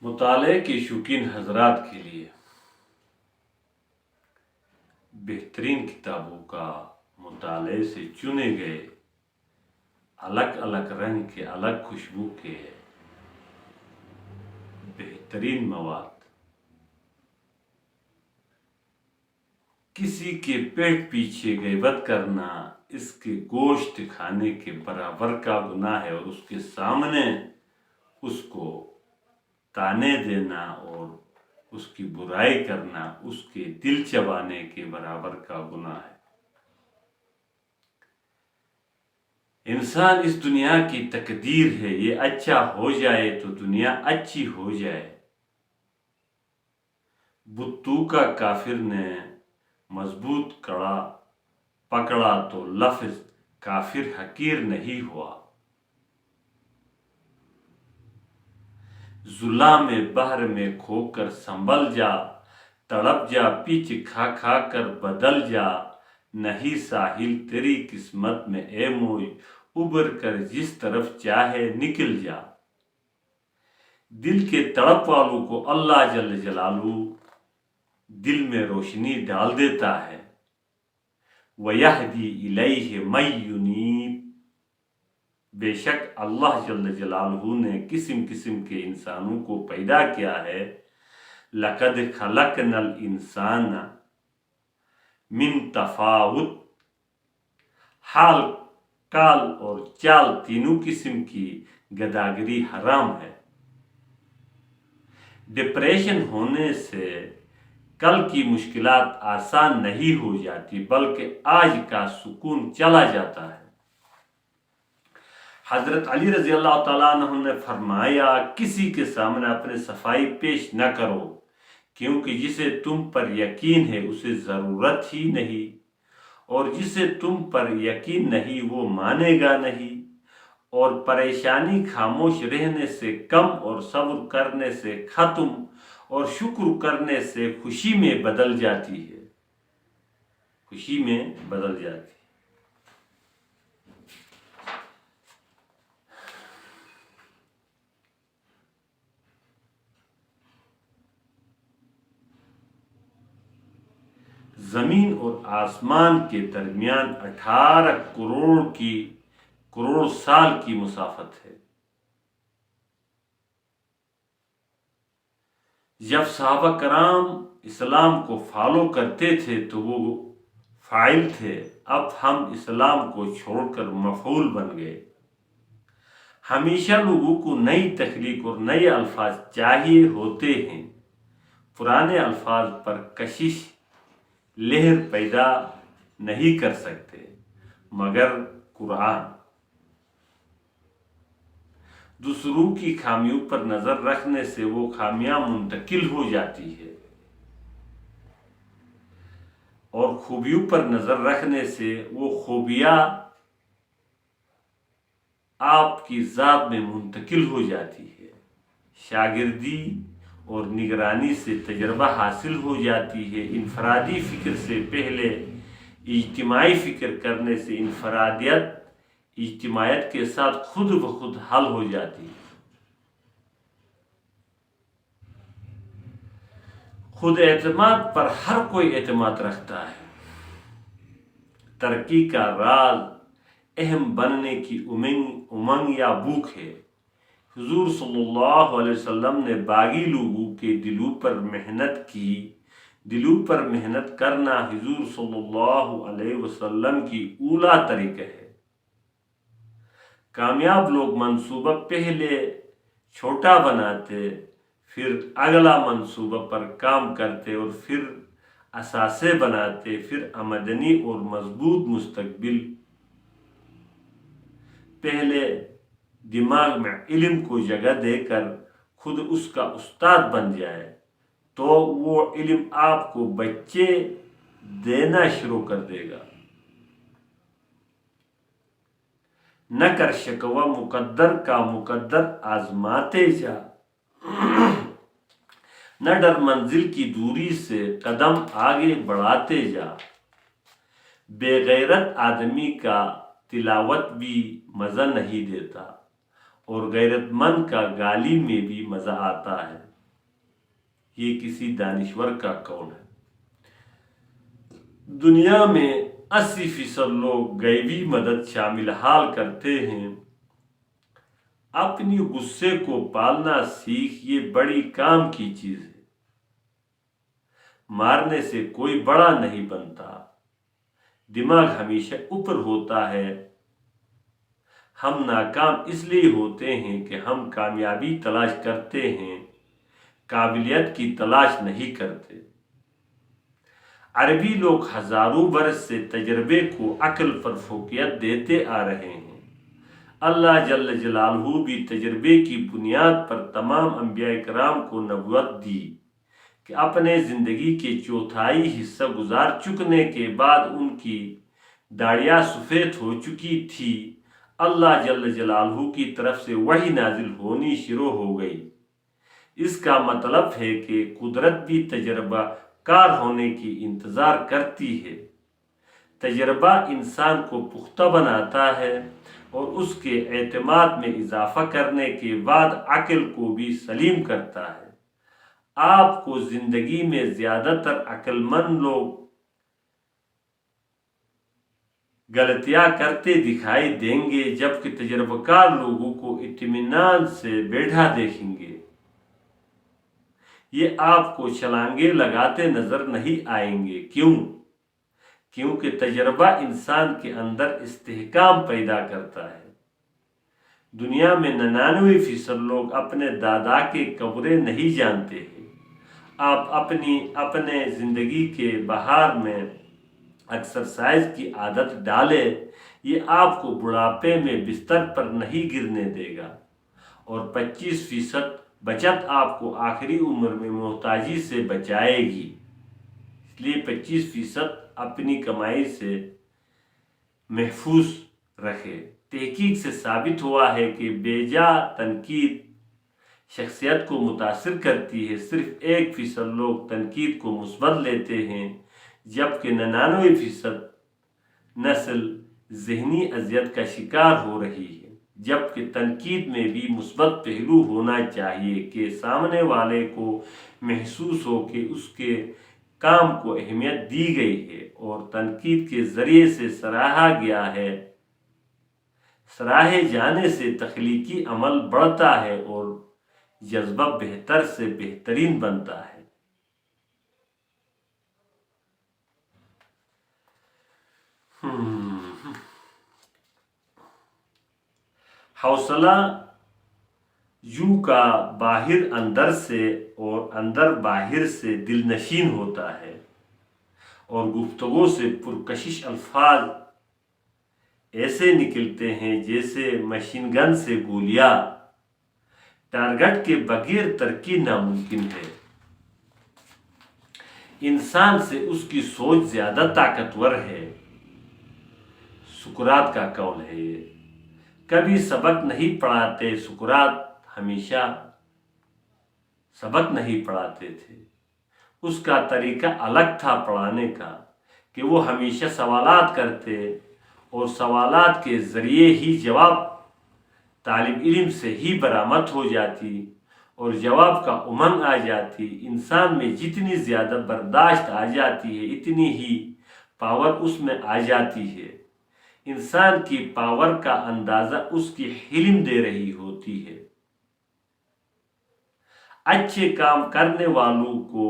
مطالعے کے شوقین حضرات کے لیے بہترین کتابوں کا مطالعے سے چنے گئے الگ الگ رنگ کے الگ خوشبو کے بہترین مواد کسی کے پیٹ پیچھے غیبت کرنا اس کے گوشت کھانے کے برابر کا گناہ ہے، اور اس کے سامنے اس کو تانے دینا اور اس کی برائی کرنا اس کے دل چبانے کے برابر کا گناہ ہے۔ انسان اس دنیا کی تقدیر ہے، یہ اچھا ہو جائے تو دنیا اچھی ہو جائے۔ بتو کا کافر نے مضبوط کڑا پکڑا تو لفظ کافر حقیر نہیں ہوا۔ ظلام بحر میں کھو کر سنبھل جا، تڑپ جا پیچ کھا کھا کر بدل جا، نہیں ساحل تیری قسمت میں اے موج، ابھر کر جس طرف چاہے نکل جا۔ دل کے تڑپ والوں کو اللہ جل جلالہ دل میں روشنی ڈال دیتا ہے۔ وَيَهْدِي إِلَيْهِ مَن يُنِيبُ، بے شک اللہ جل جلالہ نے قسم قسم کے انسانوں کو پیدا کیا ہے۔ لَقَدْ خَلَقْنَا الْإِنسَانَ مِن تَفَاوُتٍ، حال کال اور چال تینوں قسم کی گداگری حرام ہے۔ ڈپریشن ہونے سے کل کی مشکلات آسان نہیں ہو جاتی بلکہ آج کا سکون چلا جاتا ہے۔ حضرت علی رضی اللہ تعالیٰ عنہ نے فرمایا، کسی کے سامنے اپنے صفائی پیش نہ کرو، کیونکہ جسے تم پر یقین ہے اسے ضرورت ہی نہیں، اور جسے تم پر یقین نہیں وہ مانے گا نہیں۔ اور پریشانی خاموش رہنے سے کم اور صبر کرنے سے ختم اور شکر کرنے سے خوشی میں بدل جاتی ہے۔ خوشی میں بدل جاتی ہے۔ زمین اور آسمان کے درمیان 18 کروڑ سال کی مسافت ہے۔ جب صحابہ کرام اسلام کو فالو کرتے تھے تو وہ فاعل تھے، اب ہم اسلام کو چھوڑ کر مفعول بن گئے۔ ہمیشہ لوگوں کو نئی تخلیق اور نئے الفاظ چاہیے ہوتے ہیں، پرانے الفاظ پر کشش لہر پیدا نہیں کر سکتے مگر قرآن۔ دوسروں کی خامیوں پر نظر رکھنے سے وہ خامیاں منتقل ہو جاتی ہے، اور خوبیوں پر نظر رکھنے سے وہ خوبیاں آپ کی ذات میں منتقل ہو جاتی ہے۔ شاگردی اور نگرانی سے تجربہ حاصل ہو جاتی ہے۔ انفرادی فکر سے پہلے اجتماعی فکر کرنے سے انفرادیت اجتماعیت کے ساتھ خود بخود حل ہو جاتی ہے۔ خود اعتماد پر ہر کوئی اعتماد رکھتا ہے۔ ترقی کا راز اہم بننے کی امنگ یا بھوک ہے۔ حضور صلی اللہ علیہ وسلم نے باغی لوگوں کے دلوں پر محنت کی۔ دلوں پر محنت کرنا حضور صلی اللہ علیہ وسلم کی اولا طریقہ ہے۔ کامیاب لوگ منصوبہ پہلے چھوٹا بناتے، پھر اگلا منصوبہ پر کام کرتے اور پھر اثاثے بناتے، پھر آمدنی اور مضبوط مستقبل۔ پہلے دماغ میں علم کو جگہ دے کر خود اس کا استاد بن جائے تو وہ علم آپ کو بچے دینا شروع کر دے گا۔ نہ کر شکوہ مقدر کا، مقدر آزماتے جا۔ نہ ڈر منزل کی دوری سے، قدم آگے بڑھاتے جا۔ بے غیرت آدمی کا تلاوت بھی مزہ نہیں دیتا، اور غیرت مند کا گالی میں بھی مزہ آتا ہے۔ یہ کسی دانشور کا قول ہے۔ دنیا میں 80% لوگ غیبی مدد شامل حال کرتے ہیں۔ اپنی غصے کو پالنا سیکھ، یہ بڑی کام کی چیز ہے۔ مارنے سے کوئی بڑا نہیں بنتا، دماغ ہمیشہ اوپر ہوتا ہے۔ ہم ناکام اس لیے ہوتے ہیں کہ ہم کامیابی تلاش کرتے ہیں، قابلیت کی تلاش نہیں کرتے۔ عربی لوگ ہزاروں برس سے تجربے کو عقل پر فوقیت دیتے آ رہے ہیں۔ اللہ جل جلالہ بھی تجربے کی بنیاد پر تمام انبیاء کرام کو نبوت دی کہ اپنے زندگی کے چوتھائی حصہ گزار چکنے کے بعد ان کی داڑیاں سفید ہو چکی تھی، اللہ جل جلالہ کی طرف سے وحی نازل ہونی شروع ہو گئی۔ اس کا مطلب ہے کہ قدرت بھی تجربہ کار ہونے کی انتظار کرتی ہے۔ تجربہ انسان کو پختہ بناتا ہے اور اس کے اعتماد میں اضافہ کرنے کے بعد عقل کو بھی سلیم کرتا ہے۔ آپ کو زندگی میں زیادہ تر عقل مند لوگ غلطیاں کرتے دکھائی دیں گے، جبکہ تجربہ کار لوگوں کو اطمینان سے بیٹھا دیکھیں گے۔ یہ آپ کو چھلانگیں لگاتے نظر نہیں آئیں گے۔ کیونکہ تجربہ انسان کے اندر استحکام پیدا کرتا ہے۔ دنیا میں 99% لوگ اپنے دادا کے قبرے نہیں جانتے ہیں۔ آپ اپنے زندگی کے بہار میں ایکسرسائز کی عادت ڈالیں، یہ آپ کو بڑھاپے میں بستر پر نہیں گرنے دے گا، اور 25% بچت آپ کو آخری عمر میں محتاجی سے بچائے گی۔ اس لیے 25% اپنی کمائی سے محفوظ رکھے۔ تحقیق سے ثابت ہوا ہے کہ بے جا تنقید شخصیت کو متاثر کرتی ہے۔ صرف 1% لوگ تنقید کو مثبت لیتے ہیں، جبکہ 99% نسل ذہنی اذیت کا شکار ہو رہی ہے۔ جبکہ تنقید میں بھی مثبت پہلو ہونا چاہیے کہ سامنے والے کو محسوس ہو کہ اس کے کام کو اہمیت دی گئی ہے اور تنقید کے ذریعے سے سراہا گیا ہے۔ سراہے جانے سے تخلیقی عمل بڑھتا ہے اور جذبہ بہتر سے بہترین بنتا ہے۔ حوصلہ یوں کا باہر اندر سے اور اندر باہر سے دل نشین ہوتا ہے، اور گفتگو سے پرکشش الفاظ ایسے نکلتے ہیں جیسے مشین گن سے گولیاں۔ ٹارگٹ کے بغیر ترقی ناممکن ہے۔ انسان سے اس کی سوچ زیادہ طاقتور ہے۔ سقراط کا قول ہے یہ۔ کبھی سبق نہیں پڑھاتے، سقراط ہمیشہ سبق نہیں پڑھاتے تھے۔ اس کا طریقہ الگ تھا پڑھانے کا، کہ وہ ہمیشہ سوالات کرتے اور سوالات کے ذریعے ہی جواب طالب علم سے ہی برآمد ہو جاتی اور جواب کا امنگ آ جاتی۔ انسان میں جتنی زیادہ برداشت آ جاتی ہے، اتنی ہی پاور اس میں آ جاتی ہے۔ انسان کی پاور کا اندازہ اس کی حلم دے رہی ہوتی ہے۔ اچھے کام کرنے والوں کو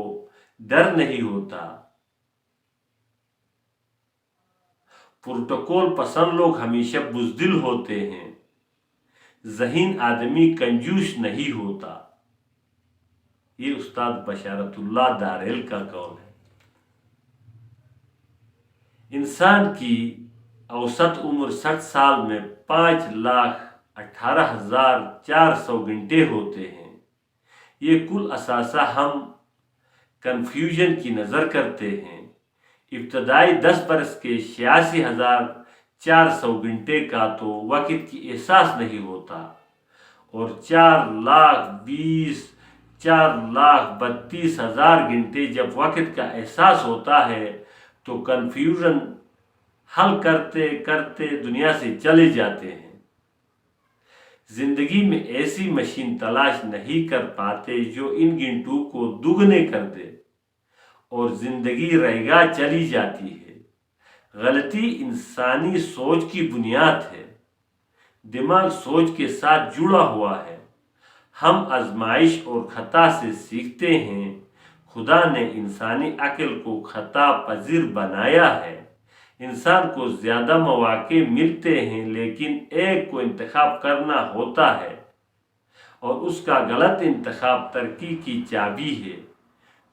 ڈر نہیں ہوتا۔ پروٹوکول پسند لوگ ہمیشہ بزدل ہوتے ہیں۔ ذہین آدمی کنجوس نہیں ہوتا۔ یہ استاد بشارت اللہ داریل کا قول ہے۔ انسان کی اوسط عمر 60 سال میں 5,18,400 گھنٹے ہوتے ہیں۔ یہ کل اثاثہ ہم کنفیوژن کی نظر کرتے ہیں۔ ابتدائی 10 برس کے 86,400 گھنٹے کا تو وقت کی احساس نہیں ہوتا، اور 4,32,000 گھنٹے جب وقت کا احساس ہوتا ہے تو کنفیوژن حل کرتے کرتے دنیا سے چلے جاتے ہیں۔ زندگی میں ایسی مشین تلاش نہیں کر پاتے جو ان گھنٹوں کو دگنے کر دے، اور زندگی رہے چلی جاتی ہے۔ غلطی انسانی سوچ کی بنیاد ہے۔ دماغ سوچ کے ساتھ جڑا ہوا ہے۔ ہم آزمائش اور خطا سے سیکھتے ہیں۔ خدا نے انسانی عقل کو خطا پذیر بنایا ہے۔ انسان کو زیادہ مواقع ملتے ہیں، لیکن ایک کو انتخاب کرنا ہوتا ہے، اور اس کا غلط انتخاب ترقی کی چابی ہے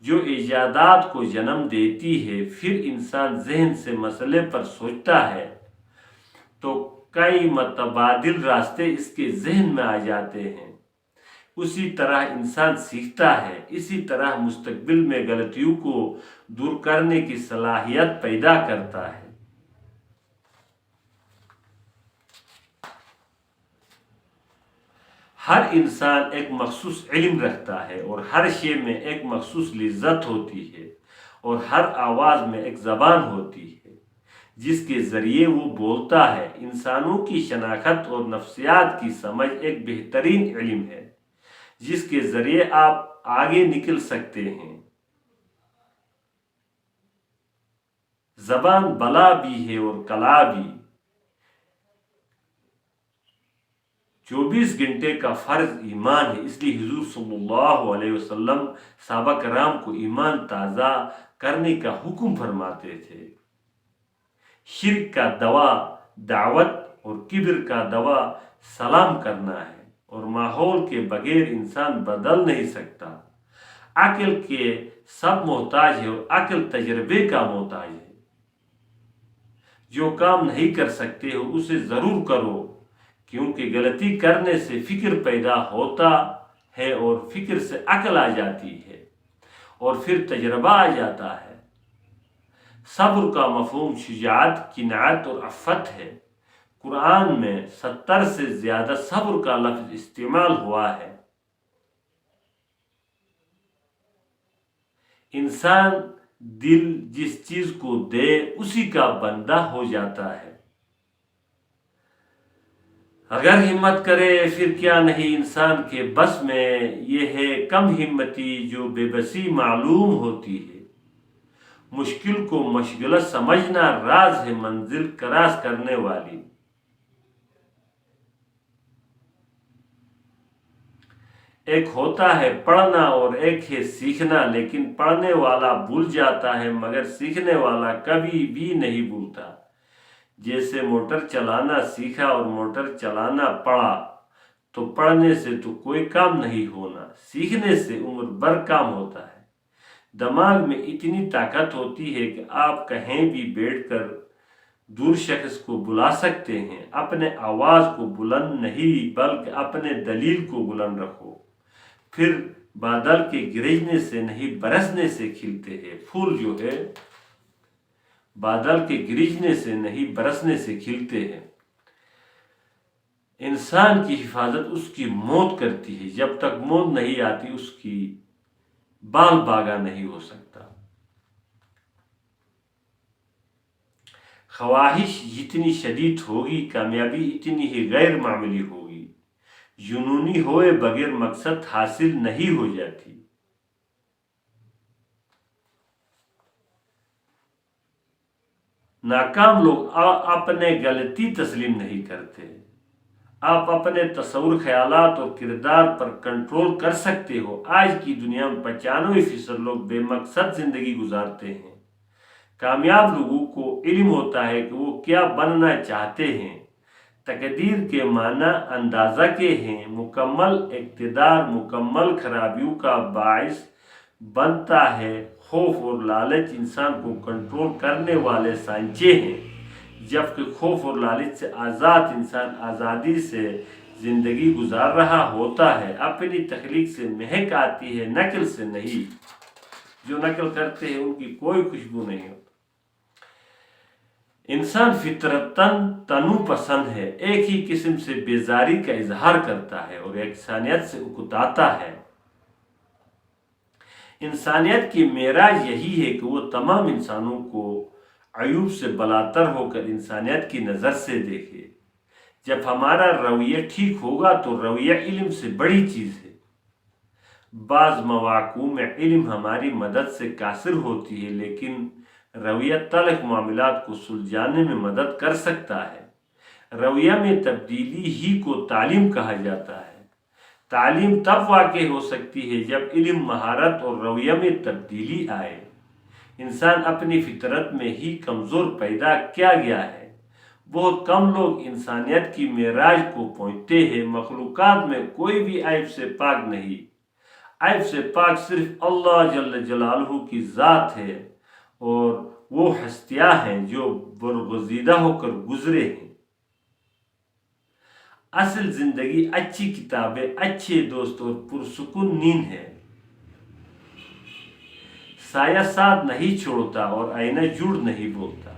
جو ایجادات کو جنم دیتی ہے۔ پھر انسان ذہن سے مسئلے پر سوچتا ہے تو کئی متبادل راستے اس کے ذہن میں آ جاتے ہیں۔ اسی طرح انسان سیکھتا ہے، اسی طرح مستقبل میں غلطیوں کو دور کرنے کی صلاحیت پیدا کرتا ہے۔ ہر انسان ایک مخصوص علم رکھتا ہے، اور ہر شے میں ایک مخصوص لذت ہوتی ہے، اور ہر آواز میں ایک زبان ہوتی ہے جس کے ذریعے وہ بولتا ہے۔ انسانوں کی شناخت اور نفسیات کی سمجھ ایک بہترین علم ہے جس کے ذریعے آپ آگے نکل سکتے ہیں۔ زبان بلا بھی ہے اور کلا بھی۔ 24 گھنٹے کا فرض ایمان ہے، اس لیے حضور صلی اللہ علیہ وسلم صحابہ کرام کو ایمان تازہ کرنے کا حکم فرماتے تھے۔ شرک کا دوا دعوت اور کبر کا دوا سلام کرنا ہے، اور ماحول کے بغیر انسان بدل نہیں سکتا۔ عقل کے سب محتاج ہے، اور عقل تجربے کا محتاج ہے۔ جو کام نہیں کر سکتے ہو اسے ضرور کرو، کیونکہ غلطی کرنے سے فکر پیدا ہوتا ہے، اور فکر سے عقل آ جاتی ہے، اور پھر تجربہ آ جاتا ہے۔ صبر کا مفہوم شجاعت، قناعت اور عفت ہے۔ قرآن میں 70 سے زیادہ صبر کا لفظ استعمال ہوا ہے۔ انسان دل جس چیز کو دے اسی کا بندہ ہو جاتا ہے۔ اگر ہمت کرے پھر کیا نہیں انسان کے بس میں، یہ ہے کم ہمتی جو بے بسی معلوم ہوتی ہے۔ مشکل کو مشغلہ سمجھنا راز ہے منزل کراس کرنے والی۔ ایک ہوتا ہے پڑھنا اور ایک ہے سیکھنا، لیکن پڑھنے والا بھول جاتا ہے مگر سیکھنے والا کبھی بھی نہیں بھولتا۔ جیسے موٹر چلانا سیکھا اور موٹر چلانا پڑھا، تو پڑھنے سے تو کوئی کام نہیں ہونا، سیکھنے سے عمر بھر کام ہوتا ہے۔ دماغ میں اتنی طاقت ہوتی ہے کہ آپ کہیں بھی بیٹھ کر دور شخص کو بلا سکتے ہیں۔ اپنے آواز کو بلند نہیں بلکہ اپنے دلیل کو بلند رکھو۔ پھر بادل کے گرجنے سے نہیں برسنے سے کھلتے ہیں۔ پھول جو ہے بادل کے گرجنے سے نہیں برسنے سے کھلتے ہیں۔ انسان کی حفاظت اس کی موت کرتی ہے، جب تک موت نہیں آتی اس کی بال باغا نہیں ہو سکتا۔ خواہش جتنی شدید ہوگی کامیابی اتنی ہی غیر معمولی ہوگی۔ جنونی ہوئے بغیر مقصد حاصل نہیں ہو جاتی۔ ناکام لوگ اپنے غلطی تسلیم نہیں کرتے۔ آپ اپنے تصور، خیالات اور کردار پر کنٹرول کر سکتے ہو۔ آج کی دنیا میں 95% لوگ بے مقصد زندگی گزارتے ہیں۔ کامیاب لوگوں کو علم ہوتا ہے کہ وہ کیا بننا چاہتے ہیں۔ تقدیر کے معنی اندازہ کے ہیں۔ مکمل اقتدار مکمل خرابیوں کا باعث بنتا ہے۔ خوف اور لالچ انسان کو کنٹرول کرنے والے سانچے ہیں، جبکہ خوف اور لالچ سے آزاد انسان آزادی سے زندگی گزار رہا ہوتا ہے۔ اپنی تخلیق سے مہک آتی ہے، نقل سے نہیں۔ جو نقل کرتے ہیں ان کی کوئی خوشبو نہیں ہوتی۔ انسان فطرتاً تنوع پسند ہے، ایک ہی قسم سے بیزاری کا اظہار کرتا ہے اور یکسانیت سے اکتاتا ہے۔ انسانیت کی معراج یہی ہے کہ وہ تمام انسانوں کو عیوب سے بالاتر ہو کر انسانیت کی نظر سے دیکھے۔ جب ہمارا رویہ ٹھیک ہوگا تو رویہ علم سے بڑی چیز ہے۔ بعض مواقع میں علم ہماری مدد سے قاصر ہوتی ہے، لیکن رویہ تلخ معاملات کو سلجھانے میں مدد کر سکتا ہے۔ رویہ میں تبدیلی ہی کو تعلیم کہا جاتا ہے۔ تعلیم تب واقع ہو سکتی ہے جب علم، مہارت اور رویہ میں تبدیلی آئے۔ انسان اپنی فطرت میں ہی کمزور پیدا کیا گیا ہے۔ بہت کم لوگ انسانیت کی معراج کو پہنچتے ہیں۔ مخلوقات میں کوئی بھی عیب سے پاک نہیں۔ عیب سے پاک صرف اللہ جل جلالہ کی ذات ہے، اور وہ ہستیاں ہیں جو برگزیدہ ہو کر گزرے ہیں۔ اصل زندگی اچھی کتابیں، اچھے دوست اور پرسکون نیند ہے۔ سایہ ساتھ نہیں چھوڑتا اور آئینہ جھوٹ نہیں بولتا۔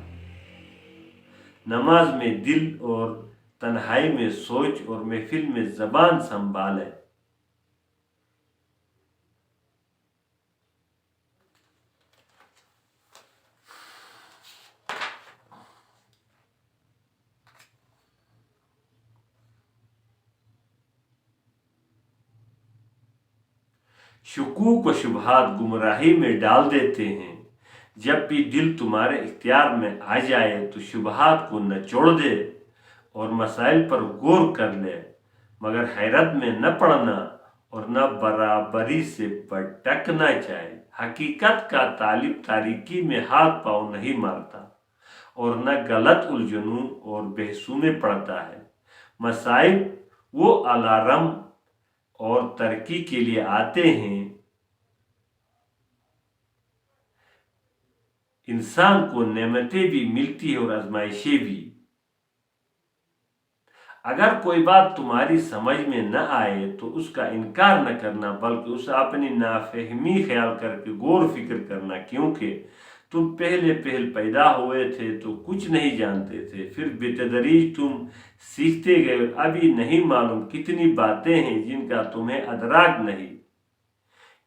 نماز میں دل اور تنہائی میں سوچ اور محفل میں زبان سنبھالے۔ شکوک و شبہات گمراہی میں ڈال دیتے ہیں۔ جب بھی دل تمہارے اختیار میں آ جائے تو شبہات کو نچوڑ دے اور مسائل پر غور کر لے، مگر حیرت میں نہ پڑنا اور نہ برابری سے بھٹکنا چاہے۔ حقیقت کا طالب تاریکی میں ہاتھ پاؤں نہیں مارتا اور نہ غلط الجھنوں اور بحثوں میں پڑتا ہے۔ مصائب وہ الارم اور ترقی کے لیے آتے ہیں۔ انسان کو نعمتیں بھی ملتی ہیں اور آزمائشیں بھی۔ اگر کوئی بات تمہاری سمجھ میں نہ آئے تو اس کا انکار نہ کرنا، بلکہ اسے اپنی نافہمی خیال کر کے غور و فکر کرنا، کیونکہ تم پہلے پیدا ہوئے تھے تو کچھ نہیں جانتے تھے، پھر بتدریج تم سیکھتے گئے اور ابھی نہیں معلوم کتنی باتیں ہیں جن کا تمہیں ادراک نہیں۔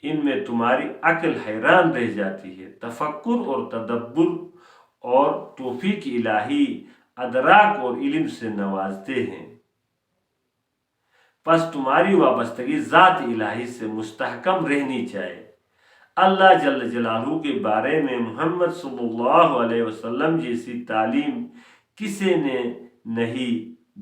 ان میں تمہاری عقل حیران رہ جاتی ہے۔ تفکر اور تدبر اور توفیق الہی ادراک اور علم سے نوازتے ہیں۔ پس تمہاری وابستگی ذات الہی سے مستحکم رہنی چاہیے۔ اللہ جل جلالہ کے بارے میں محمد صلی اللہ علیہ وسلم جیسی تعلیم کسی نے نہیں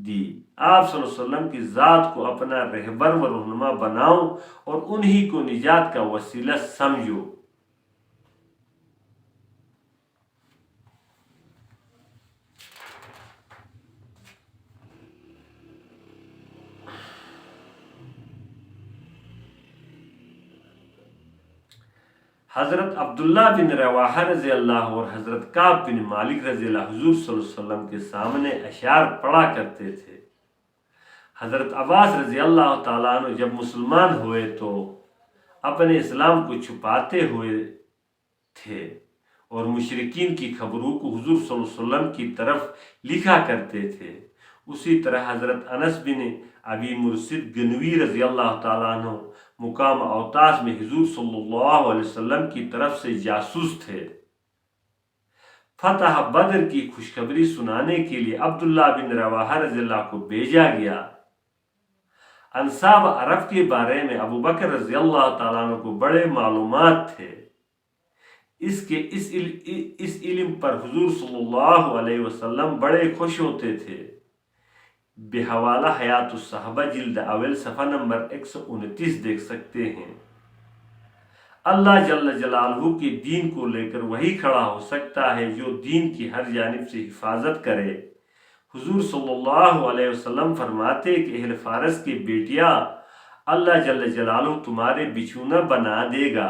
دی۔ آپ صلی اللہ علیہ وسلم کی ذات کو اپنا رہبر و رہنما بناؤ اور انہی کو نجات کا وسیلہ سمجھو۔ حضرت عبداللہ بن رواحہ رضی اللہ اور حضرت کعب بن مالک رضی اللہ حضور صلی اللہ علیہ وسلم کے سامنے اشعار پڑھا کرتے تھے۔ حضرت عباس رضی اللہ تعالیٰ عنہ جب مسلمان ہوئے تو اپنے اسلام کو چھپاتے ہوئے تھے اور مشرکین کی خبروں کو حضور صلی اللہ علیہ وسلم کی طرف لکھا کرتے تھے۔ اسی طرح حضرت انس بن ابی مرثد گنوی رضی اللہ تعالیٰ عنہ مقام اوطاس میں حضور صلی اللہ علیہ وسلم کی طرف سے جاسوس تھے۔ فتح بدر کی خوشخبری سنانے کے لیے عبداللہ بن رواحہ رضی اللہ کو بھیجا گیا۔ انصاب عرب کے بارے میں ابو بکر رضی اللہ تعالیٰ عنہ کو بڑے معلومات تھے۔ اس علم پر حضور صلی اللہ علیہ وسلم بڑے خوش ہوتے تھے۔ بحوالہ حیات الصحابہ جلد اول صفحہ نمبر 129 دیکھ سکتے ہیں۔ اللہ جل جلالہ کے دین کو لے کر وہی کھڑا ہو سکتا ہے جو دین کی ہر جانب سے حفاظت کرے۔ حضور صلی اللہ علیہ وسلم فرماتے کہ اہل فارس کی بیٹیاں اللہ جل جلالہ تمہارے بچھونا بنا دے گا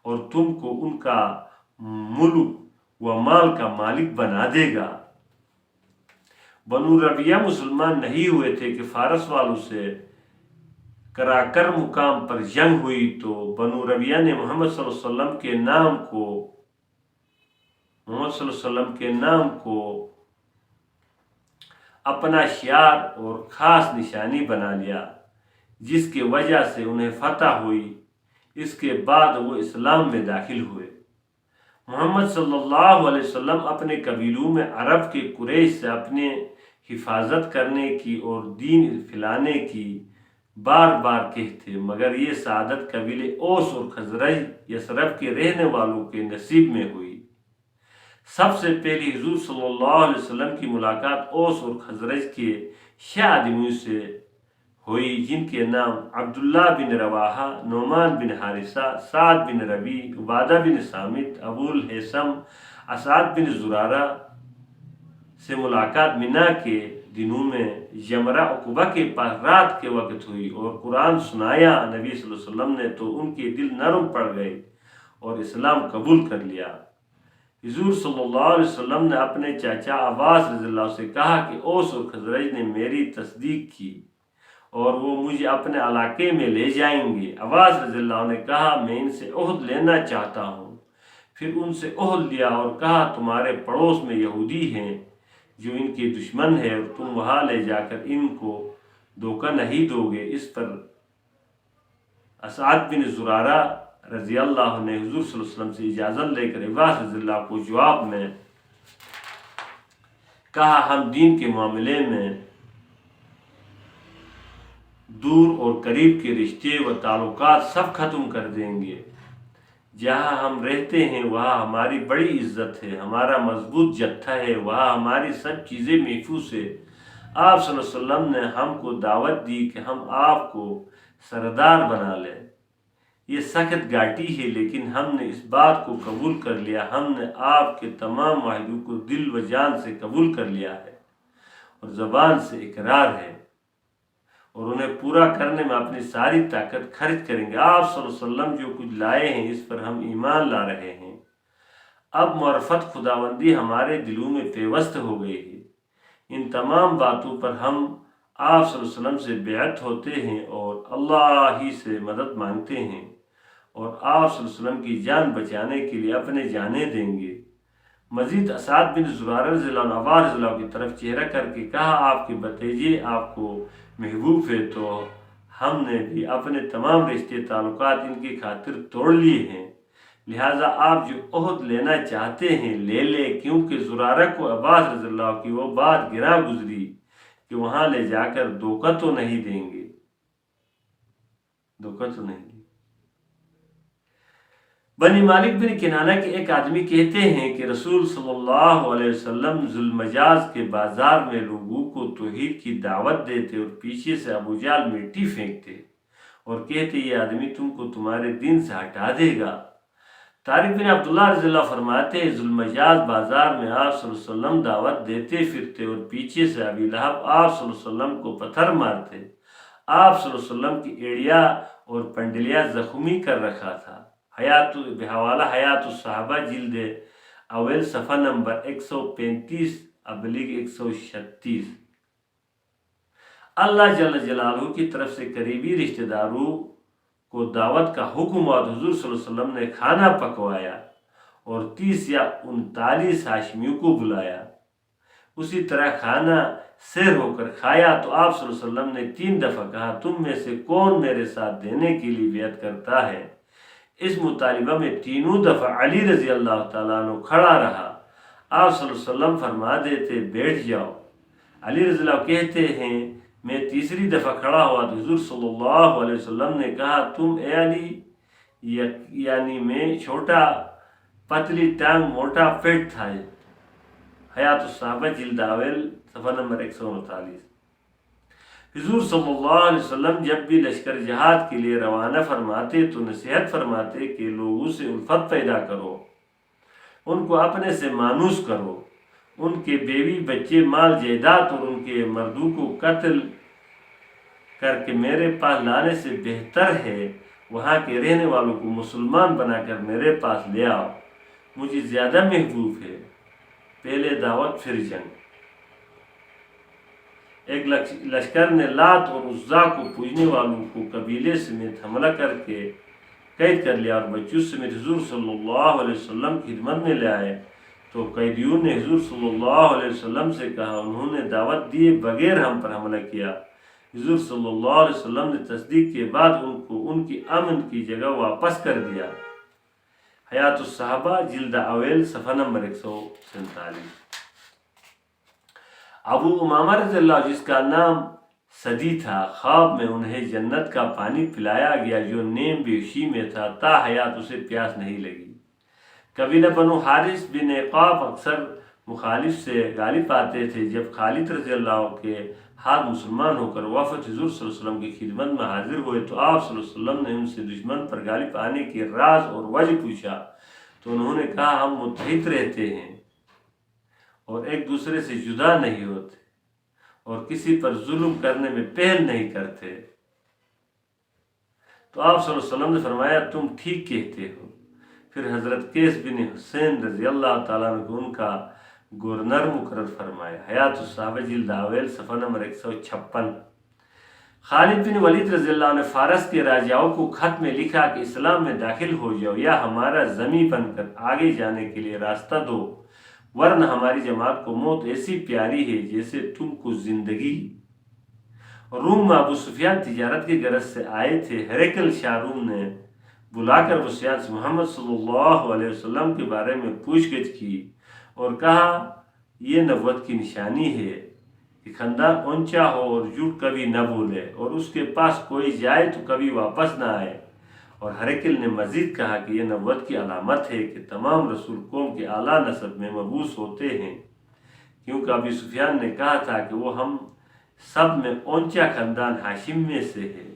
اور تم کو ان کا ملک و مال کا مالک بنا دے گا۔ بنو ربیہ مسلمان نہیں ہوئے تھے کہ فارس والوں سے کراکر مقام پر جنگ ہوئی تو بنو ربیہ نے محمد صلی اللہ علیہ وسلم کے نام کو اپنا شعار اور خاص نشانی بنا لیا، جس کی وجہ سے انہیں فتح ہوئی۔ اس کے بعد وہ اسلام میں داخل ہوئے۔ محمد صلی اللہ علیہ وسلم اپنے قبیلوں میں عرب کے قریش سے اپنے حفاظت کرنے کی اور دین پھیلانے کی بار بار کہتے، مگر یہ سعادت قبیلے اوس اور خزرج یثرب کے رہنے والوں کے نصیب میں ہوئی۔ سب سے پہلی حضور صلی اللہ علیہ وسلم کی ملاقات اوس اور خزرج کے 6 آدمیوں سے ہوئی، جن کے نام عبداللہ بن رواحہ، نعمان بن حارثہ، سعد بن ربیع، عبادہ بن صامت، ابو الحیثم، اسعد بن زرارہ سے ملاقات مینا کے دنوں میں جمرہ عقبہ کے پاس رات کے وقت ہوئی اور قرآن سنایا نبی صلی اللہ علیہ وسلم نے تو ان کے دل نرم پڑ گئے اور اسلام قبول کر لیا۔ حضور صلی اللہ علیہ وسلم نے اپنے چاچا عباس رضی اللہ عنہ سے کہا کہ اوس اور خزرج نے میری تصدیق کی اور وہ مجھے اپنے علاقے میں لے جائیں گے۔ عباس رضی اللہ عنہ نے کہا میں ان سے عہد لینا چاہتا ہوں۔ پھر ان سے عہد لیا اور کہا تمہارے پڑوس میں یہودی ہیں جو ان کے دشمن ہے اور تم وہاں لے جا کر ان کو دھوکہ نہیں دو گے۔ اس پر اسعد بن زرارہ رضی اللہ عنہ نے حضور صلی اللہ علیہ وسلم سے اجازت لے کر عباس رضی اللہ کو جواب میں کہا ہم دین کے معاملے میں دور اور قریب کے رشتے و تعلقات سب ختم کر دیں گے۔ جہاں ہم رہتے ہیں وہاں ہماری بڑی عزت ہے، ہمارا مضبوط جتھا ہے، وہاں ہماری سب چیزیں محفوظ ہے۔ آپ صلی اللہ علیہ وسلم نے ہم کو دعوت دی کہ ہم آپ کو سردار بنا لیں۔ یہ سخت گھاٹی ہے لیکن ہم نے اس بات کو قبول کر لیا۔ ہم نے آپ کے تمام معاہدوں کو دل و جان سے قبول کر لیا ہے اور زبان سے اقرار ہے اور انہیں پورا کرنے میں اپنی ساری طاقت خرچ کریں گے۔ آپ صلی اللہ علیہ وسلم جو کچھ لائے ہیں اس پر ہم ایمان لا رہے ہیں۔ اب معرفت خداوندی ہمارے دلوں میں پیوست ہو گئی ہے۔ ان تمام باتوں پر ہم آپ صلی اللہ علیہ وسلم سے بیعت ہوتے ہیں اور اللہ ہی سے مدد مانگتے ہیں اور آپ صلی اللہ علیہ وسلم کی جان بچانے کے لیے اپنے جانیں دیں گے۔ مزید اسعد بن زرارہ رضی اللہ عنہ عباس رضی اللہ عنہ کی طرف چہرہ کر کے کہا آپ کے بھتیجے آپ کو محبوب ہے تو ہم نے بھی اپنے تمام رشتے تعلقات ان کی خاطر توڑ لیے ہیں، لہٰذا آپ جو عہد لینا چاہتے ہیں لے لیں، کیونکہ زرارہ کو عباس رضی اللہ عنہ کی وہ بات گراں گزری کہ وہاں لے جا کر دھوکہ تو نہیں دیں گے۔ بنی مالک بن کنانہ کے ایک آدمی کہتے ہیں کہ رسول صلی اللہ علیہ وسلم ذوالمجاز کے بازار میں لوگوں کو توحید کی دعوت دیتے اور پیچھے سے ابو جہل مٹی پھینکتے اور کہتے یہ آدمی تم کو تمہارے دین سے ہٹا دے گا۔ طارق بن عبداللہ رضی اللہ فرماتے ہیں ذوالمجاز بازار میں آپ صلی اللہ علیہ وسلم دعوت دیتے پھرتے اور پیچھے سے ابی لہب آپ صلی اللہ علیہ وسلم کو پتھر مارتے۔ آپ صلی اللہ علیہ وسلم کی ایڑیا اور پنڈلیاں زخمی کر رکھا تھا۔ بحوالہ حیات الصحابہ جلد اول صفحہ نمبر 135/136۔ اللہ جل جلالہ کی طرف سے قریبی رشتہ داروں کو دعوت کا حکم اور حضور صلی اللہ علیہ وسلم نے کھانا پکوایا اور 30 یا 39 ہاشمیوں کو بلایا۔ اسی طرح کھانا سیر ہو کر کھایا تو آپ صلی اللہ علیہ وسلم نے 3 دفعہ کہا تم میں سے کون میرے ساتھ دینے کے لیے بیعت کرتا ہے؟ اس مطالبہ میں تینوں دفعہ علی رضی اللہ تعالیٰ عنہ کھڑا رہا۔ آپ صلی اللہ علیہ وسلم فرما دیتے بیٹھ جاؤ۔ علی رضی اللہ کہتے ہیں میں تیسری دفعہ کھڑا ہوا تو حضور صلی اللہ علیہ وسلم نے کہا تم اے علی یعنی میں چھوٹا پتلی ٹانگ موٹا پیٹ تھا۔ حیات الصحابہ جلد اول صفحہ نمبر 139۔ حضور صلی اللہ علیہ وسلم جب بھی لشکر جہاد کے لیے روانہ فرماتے تو نصیحت فرماتے کہ لوگوں سے الفت پیدا کرو، ان کو اپنے سے مانوس کرو، ان کے بیوی بچے مال جائیداد اور ان کے مردوں کو قتل کر کے میرے پاس لانے سے بہتر ہے وہاں کے رہنے والوں کو مسلمان بنا کر میرے پاس لے آؤ، مجھے زیادہ محبوب ہے۔ پہلے دعوت پھر جنگ۔ ایک لشکر نے لات اور عزا کو پوجنے والوں کو قبیلے سمیت حملہ کر کے قید کر لیا اور بچوں سمیت حضور صلی اللہ علیہ وسلم کی خدمت میں لے آئے تو قیدیوں نے حضور صلی اللہ علیہ وسلم سے کہا انہوں نے دعوت دیے بغیر ہم پر حملہ کیا۔ حضور صلی اللہ علیہ وسلم نے تصدیق کے بعد ان کو ان کی امن کی جگہ واپس کر دیا۔ حیات الصحابہ جلد اول صفحہ نمبر 147۔ ابو امامہ رضی اللہ جس کا نام سدی تھا، خواب میں انہیں جنت کا پانی پلایا گیا جو نیم بیہوشی میں تھا، تا حیات اسے پیاس نہیں لگی۔ قبیلہ بنو حارث بن عقاف اکثر مخالف سے غالب آتے تھے۔ جب خالد رضی اللہ کے ہاتھ مسلمان ہو کر وفد حضور صلی اللہ علیہ وسلم کی خدمت میں حاضر ہوئے تو آپ صلی اللہ علیہ وسلم نے ان سے دشمن پر غالب آنے کے راز اور وجہ پوچھا تو انہوں نے کہا ہم متحد رہتے ہیں اور ایک دوسرے سے جدا نہیں ہوتے اور کسی پر ظلم کرنے میں پہل نہیں کرتے۔ تو آپ صلی اللہ علیہ وسلم نے فرمایا تم ٹھیک کہتے ہو۔ پھر حضرت قیس بن حسین رضی اللہ تعالیٰ عنہ کو ان کا گورنر مقرر فرمایا۔ حیات الصحابہ جلد اول صفحہ نمبر 156۔ خالد بن ولید رضی اللہ عنہ نے فارس کے راجاؤں کو خط میں لکھا کہ اسلام میں داخل ہو جاؤ یا ہمارا ضمیع بن کر آگے جانے کے لیے راستہ دو، ورنہ ہماری جماعت کو موت ایسی پیاری ہے جیسے تم کو زندگی۔ روم میں ابو سفیان تجارت کی غرض سے آئے تھے۔ ہرقل شاہ روم نے بلا کر ابو سفیان سے محمد صلی اللہ علیہ وسلم کے بارے میں پوچھ گچھ کی اور کہا یہ نبوت کی نشانی ہے کہ خاندان اونچا ہو اور جھوٹ کبھی نہ بولے اور اس کے پاس کوئی جائے تو کبھی واپس نہ آئے۔ اور ہرقل نے مزید کہا کہ یہ نبوت کی علامت ہے کہ تمام رسول قوم کے اعلیٰ نسب میں مبعوث ہوتے ہیں، کیونکہ ابو سفیان نے کہا تھا کہ وہ ہم سب میں اونچا خاندان ہاشم میں سے ہے۔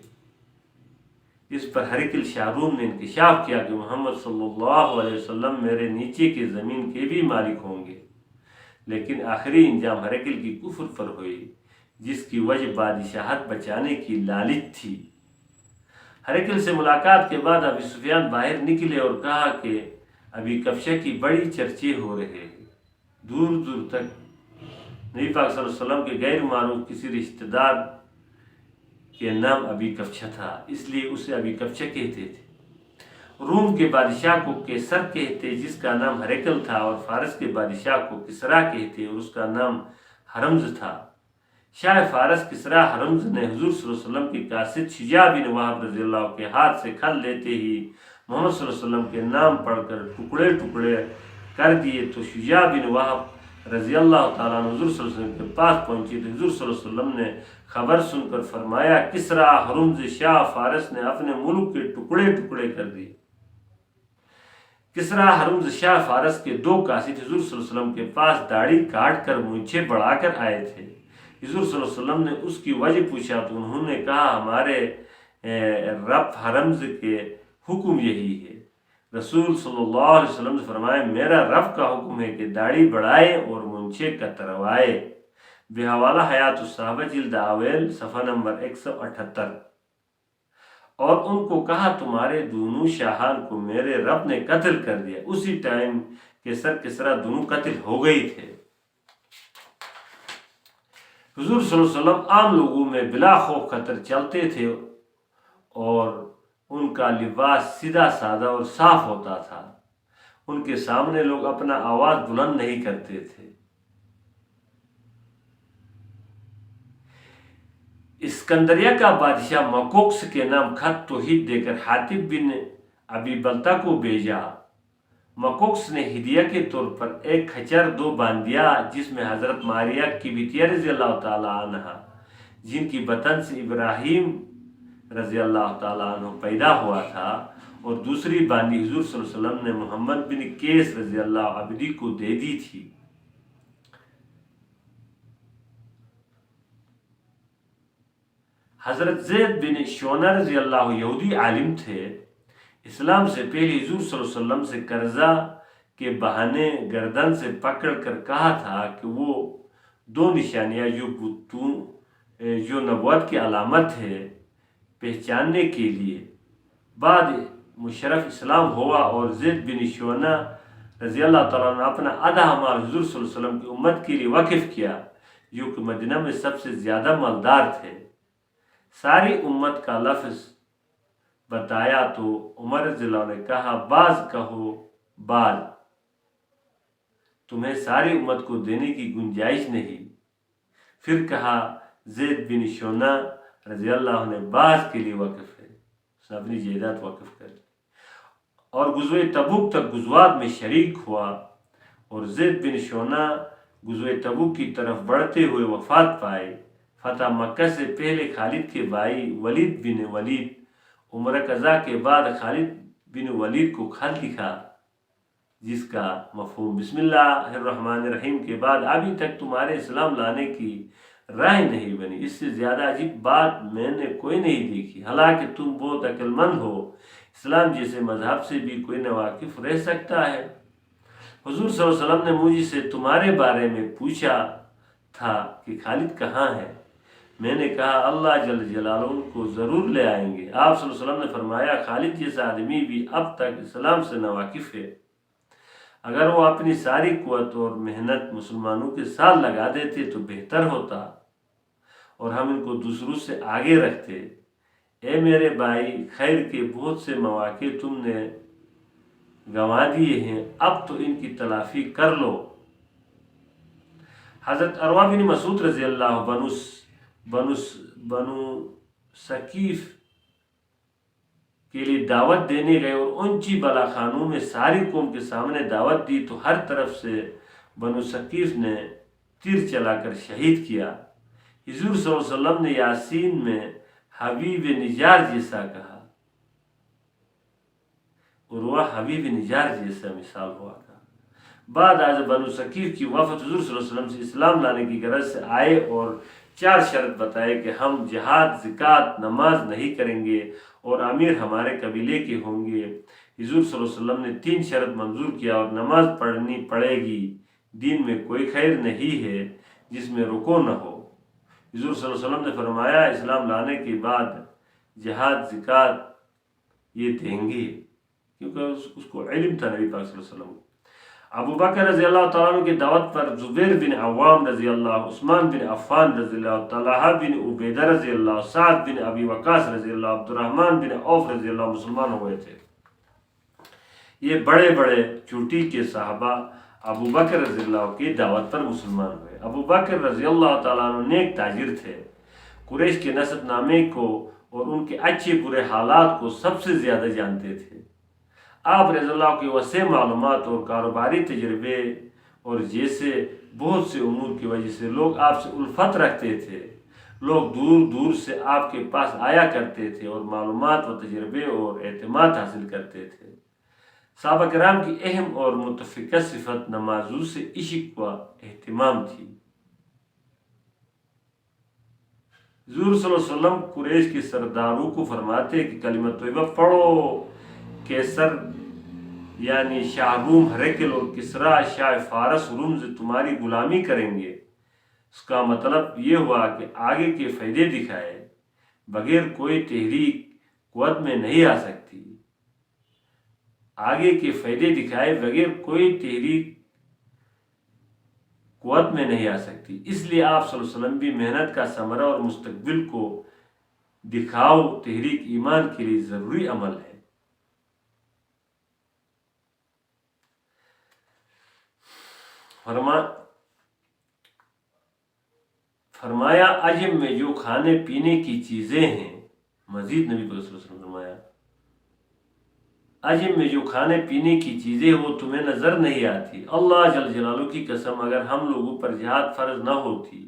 اس پر ہرقل شاہ روم نے انکشاف کیا کہ محمد صلی اللہ علیہ وسلم میرے نیچے کی زمین کے بھی مالک ہوں گے، لیکن آخری انجام ہرقل کی کفر پر ہوئی جس کی وجہ بادشاہت بچانے کی لالچ تھی۔ ہرقل سے ملاقات کے بعد ابو سفیان باہر نکلے اور کہا کہ ابی کبشہ کی بڑی چرچے ہو رہے ہیں، دور دور تک نبی پاک صلی اللہ علیہ وسلم کے غیر معروف کسی رشتہ دار کے نام ابی کبشہ تھا، اس لیے اسے ابی کبشہ کہتے تھے۔ روم کے بادشاہ کو کیسر کہتے جس کا نام ہرقل تھا، اور فارس کے بادشاہ کو کسرا کہتے اور اس کا نام ہرمز تھا۔ شاہ فارس کسرا ہرمز نے حضور صلی اللہ علیہ وسلم کی قاصد شجاع بن وہب رضی اللہ کے ہاتھ سے کھل لیتے ہی محمد صلی اللہ علیہ وسلم کے نام پڑھ کر ٹکڑے ٹکڑے کر دیے تو شجاع بن وہب رضی اللہ تعالیٰ عنہ حضور صلی اللہ علیہ وسلم کے پاس پہنچے تو حضور صلی اللہ علیہ وسلم نے خبر سن کر فرمایا کسرا ہرمز شاہ فارس نے اپنے ملک کے ٹکڑے ٹکڑے کر دیے۔ کسرا ہرمز شاہ فارس کے دو قاصد حضور صلی اللہ علیہ وسلم کے پاس داڑھی کاٹ کر مونچھیں بڑھا کر آئے تھے۔ حضور صلی اللہ علیہ وسلم نے اس کی وجہ پوچھا تو انہوں نے کہا ہمارے رب ہرمز کے حکم یہی ہے۔ رسول صلی اللہ علیہ وسلم نے فرمایا میرا رب کا حکم ہے کہ داڑھی بڑھائے اور مونچھیں کتروائے۔ بحوالہ حیات الصحابہ جلد اول صفحہ نمبر 178۔ اور ان کو کہا تمہارے دونوں شاہان کو میرے رب نے قتل کر دیا۔ اسی ٹائم کیسر کسرا دونوں قتل ہو گئی تھے۔ حضور صلی اللہ علیہ وسلم عام لوگوں میں بلا خوف خطر چلتے تھے اور ان کا لباس سیدھا سادہ اور صاف ہوتا تھا۔ ان کے سامنے لوگ اپنا آواز بلند نہیں کرتے تھے۔ اسکندریہ کا بادشاہ مکوکس کے نام خط توحید دے کر حاتب بن ابی بلتا کو بھیجا۔ مکوکس نے ہدیہ کے طور پر ایک کھچر دو باندیا جس میں حضرت ماریہ کی بیٹی رضی اللہ تعالیٰ عنہ جن کی بطن سے ابراہیم رضی اللہ تعالیٰ عنہ پیدا ہوا تھا، اور دوسری باندی حضور صلی اللہ علیہ وسلم نے محمد بن قیس رضی اللہ عبدی کو دے دی تھی۔ حضرت زید بن شونہ رضی اللہ یہودی عالم تھے۔ اسلام سے پہلے حضور صلی اللہ علیہ وسلم سے قرضہ کے بہانے گردن سے پکڑ کر کہا تھا کہ وہ دو نشانیاں جو نبوت کی علامت ہے پہچاننے کے لیے بعد مشرف اسلام ہوا، اور زید بن شونہ رضی اللہ تعالیٰ نے اپنا آدھا مال حضور صلی اللہ علیہ وسلم کی امت کے لیے وقف کیا جو کہ مدینہ میں سب سے زیادہ مالدار تھے۔ ساری امت کا لفظ بتایا تو عمر رضی اللہ عنہ نے کہا بعض کہو بال، تمہیں ساری امت کو دینے کی گنجائش نہیں۔ پھر کہا زید بن شونہ رضی اللہ عنہ نے بعض کے لیے وقف ہے، اس نے اپنی جائیداد وقف کر دی اور غزوہ تبوک تک غزوات میں شریک ہوا، اور زید بن شونہ غزوہ تبوک کی طرف بڑھتے ہوئے وفات پائے۔ فتح مکہ سے پہلے خالد کے بھائی ولید بن ولید عمرہ قضا کے بعد خالد بن ولید کو خط لکھا، جس کا مفہوم بسم اللہ الرحمن الرحیم کے بعد ابھی تک تمہارے اسلام لانے کی راہ نہیں بنی، اس سے زیادہ عجیب بات میں نے کوئی نہیں دیکھی، حالانکہ تم بہت عقل مند ہو، اسلام جیسے مذہب سے بھی کوئی ناواقف رہ سکتا ہے؟ حضور صلی اللہ علیہ وسلم نے مجھ سے تمہارے بارے میں پوچھا تھا کہ خالد کہاں ہے؟ میں نے کہا اللہ جل جلالہ ان کو ضرور لے آئیں گے۔ آپ صلی اللہ علیہ وسلم نے فرمایا خالد جیسا آدمی بھی اب تک اسلام سے ناواقف ہے، اگر وہ اپنی ساری قوت اور محنت مسلمانوں کے ساتھ لگا دیتے تو بہتر ہوتا اور ہم ان کو دوسروں سے آگے رکھتے۔ اے میرے بھائی، خیر کے بہت سے مواقع تم نے گنوا دیے ہیں، اب تو ان کی تلافی کر لو۔ حضرت عروہ بن مسعود رضی اللہ بنو ثقیف کے لیے دعوت دینے گئے اور اونچی بالا خانوں میں ساری قوم کے سامنے دعوت دی تو ہر طرف سے بنو ثقیف نے تیر چلا کر شہید کیا۔ حضور صلی اللہ علیہ وسلم نے یاسین میں حبیب نجار جیسا کہا، عروہ حبیب نجار جیسا مثال ہوا تھا۔ بعد از بنو ثقیف کی وفد حضور صلی اللہ علیہ وسلم سے اسلام لانے کی غرض سے آئے اور 4 شرط بتائے کہ ہم جہاد، زکوٰۃ، نماز نہیں کریں گے اور امیر ہمارے قبیلے کے ہوں گے۔ حضور صلی اللہ علیہ وسلم نے 3 شرط منظور کیا اور نماز پڑھنی پڑے گی، دین میں کوئی خیر نہیں ہے جس میں رکوع نہ ہو۔ حضور صلی اللہ علیہ وسلم نے فرمایا اسلام لانے کے بعد جہاد، زکوٰۃ یہ دیں گے، کیونکہ اس کو علم تھا نبی پاک صلی اللہ علیہ وسلم کو۔ ابو بکر رضی اللہ تعالیٰ عنہ کی دعوت پر زبیر بن عوام رضی اللہ، عثمان بن عفان رضی اللہ، طلحہ بن عبیدہ رضی اللہ، سعد بن ابی وقاص رضی اللہ، عبد الرحمن بن عوف رضی اللہ مسلمان ہوئے تھے۔ یہ بڑے بڑے چوٹی کے صحابہ ابو بکر رضی اللہ کی دعوت پر مسلمان ہوئے۔ ابو بکر رضی اللہ تعالیٰ عنہ نیک تاجر تھے، قریش کے نسب نامے کو اور ان کے اچھے برے حالات کو سب سے زیادہ جانتے تھے۔ آپ رضی اللہ کی وسیع معلومات اور کاروباری تجربے اور جیسے بہت سے امور کی وجہ سے لوگ آپ سے الفت رکھتے تھے۔ لوگ دور دور سے آپ کے پاس آیا کرتے تھے اور معلومات و تجربے اور اعتماد حاصل کرتے تھے۔ صحابہ کرام کی اہم اور متفقہ صفت نمازوں سے عشق و اہتمام تھی۔ حضور صلی اللہ علیہ وسلم قریش کے سرداروں کو فرماتے کہ کلمہ طیبہ پڑھو، کیسر یعنی شاہ روم ہرقل اور کسریٰ شاہ فارس روم سے تمہاری غلامی کریں گے۔ اس کا مطلب یہ ہوا کہ آگے کے فائدے دکھائے بغیر کوئی تحریک قوت میں نہیں آ سکتی، آگے کے فائدے دکھائے بغیر کوئی تحریک قوت میں نہیں آ سکتی۔ اس لیے آپ صلی اللہ علیہ وسلم بھی محنت کا ثمرہ اور مستقبل کو دکھاؤ تحریک ایمان کے لیے ضروری عمل ہے۔ فرمایا عجم میں جو کھانے پینے کی چیزیں ہیں، مزید نبی صلی اللہ علیہ وسلم نے فرمایا عجم میں جو کھانے پینے کی چیزیں وہ تمہیں نظر نہیں آتی۔ اللہ جل جلالہ کی قسم اگر ہم لوگوں پر جہاد فرض نہ ہوتی،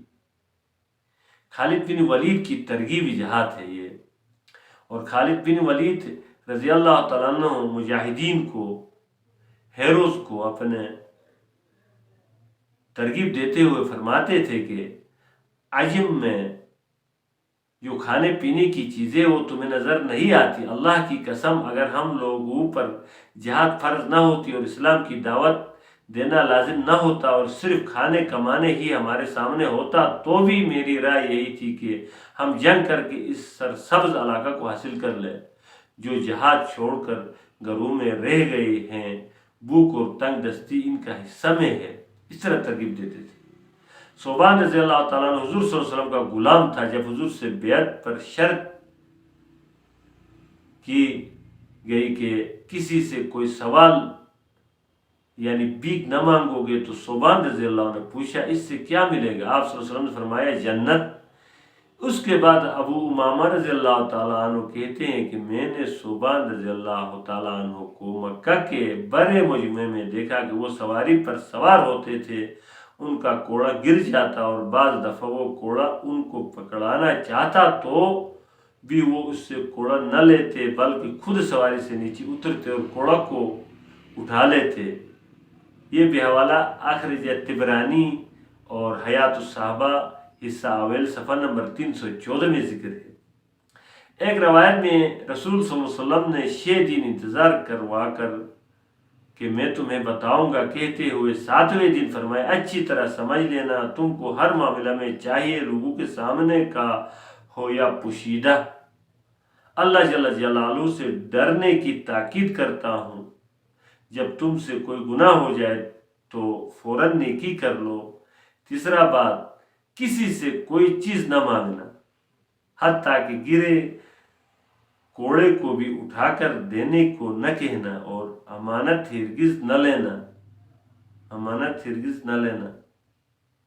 خالد بن ولید کی ترغیب جہاد ہے یہ، اور خالد بن ولید رضی اللہ تعالیٰ عنہ مجاہدین کو، ہیروز کو اپنے ترغیب دیتے ہوئے فرماتے تھے کہ عجم میں جو کھانے پینے کی چیزیں وہ تمہیں نظر نہیں آتی، اللہ کی قسم اگر ہم لوگوں پر جہاد فرض نہ ہوتی اور اسلام کی دعوت دینا لازم نہ ہوتا اور صرف کھانے کمانے ہی ہمارے سامنے ہوتا تو بھی میری رائے یہی تھی کہ ہم جنگ کر کے اس سرسبز علاقہ کو حاصل کر لیں۔ جو جہاد چھوڑ کر گھروں میں رہ گئے ہیں، بھوک اور تنگ دستی ان کا حصہ میں ہے، اس طرح ترغیب دیتے تھے۔ صوبان رضی اللہ تعالیٰ عنہ حضور صلی اللہ علیہ وسلم کا غلام تھا۔ جب حضور سے بیعت پر شرط کی گئی کہ کسی سے کوئی سوال یعنی بھیک نہ مانگو گے تو صوبان رضی اللہ عنہ نے پوچھا اس سے کیا ملے گا؟ آپ صلی اللہ علیہ وسلم نے فرمایا جنت۔ اس کے بعد ابو امامہ رضی اللہ تعالیٰ عنہ کہتے ہیں کہ میں نے صوبان رضی اللہ تعالیٰ عنہ کو مکہ کے بڑے مجمع میں دیکھا کہ وہ سواری پر سوار ہوتے تھے ان کا کوڑا گر جاتا اور بعض دفعہ وہ کوڑا ان کو پکڑانا چاہتا تو بھی وہ اس سے کوڑا نہ لیتے بلکہ خود سواری سے نیچے اترتے اور کوڑا کو اٹھا لیتے۔ یہ بھی حوالہ اخرجہ طبرانی اور حیات الصحابہ حصہ اول صفحہ نمبر 314 میں ذکر ہے۔ ایک روایت میں رسول صلی اللہ علیہ وسلم نے 6 دن انتظار کروا کر کہ میں تمہیں بتاؤں گا کہتے ہوئے 7ویں دن فرمایا اچھی طرح سمجھ لینا، تم کو ہر معاملہ میں چاہیے لوگوں کے سامنے کا ہو یا پوشیدہ اللہ جل جلالہ سے ڈرنے کی تاکید کرتا ہوں۔ جب تم سے کوئی گناہ ہو جائے تو فوراً نیکی کر لو۔ تیسرا بات، کسی سے کوئی چیز نہ مانگنا حتیٰ کہ گرے کوڑے کو بھی اٹھا کر دینے کو نہ کہنا، اور امانت ہرگز نہ لینا۔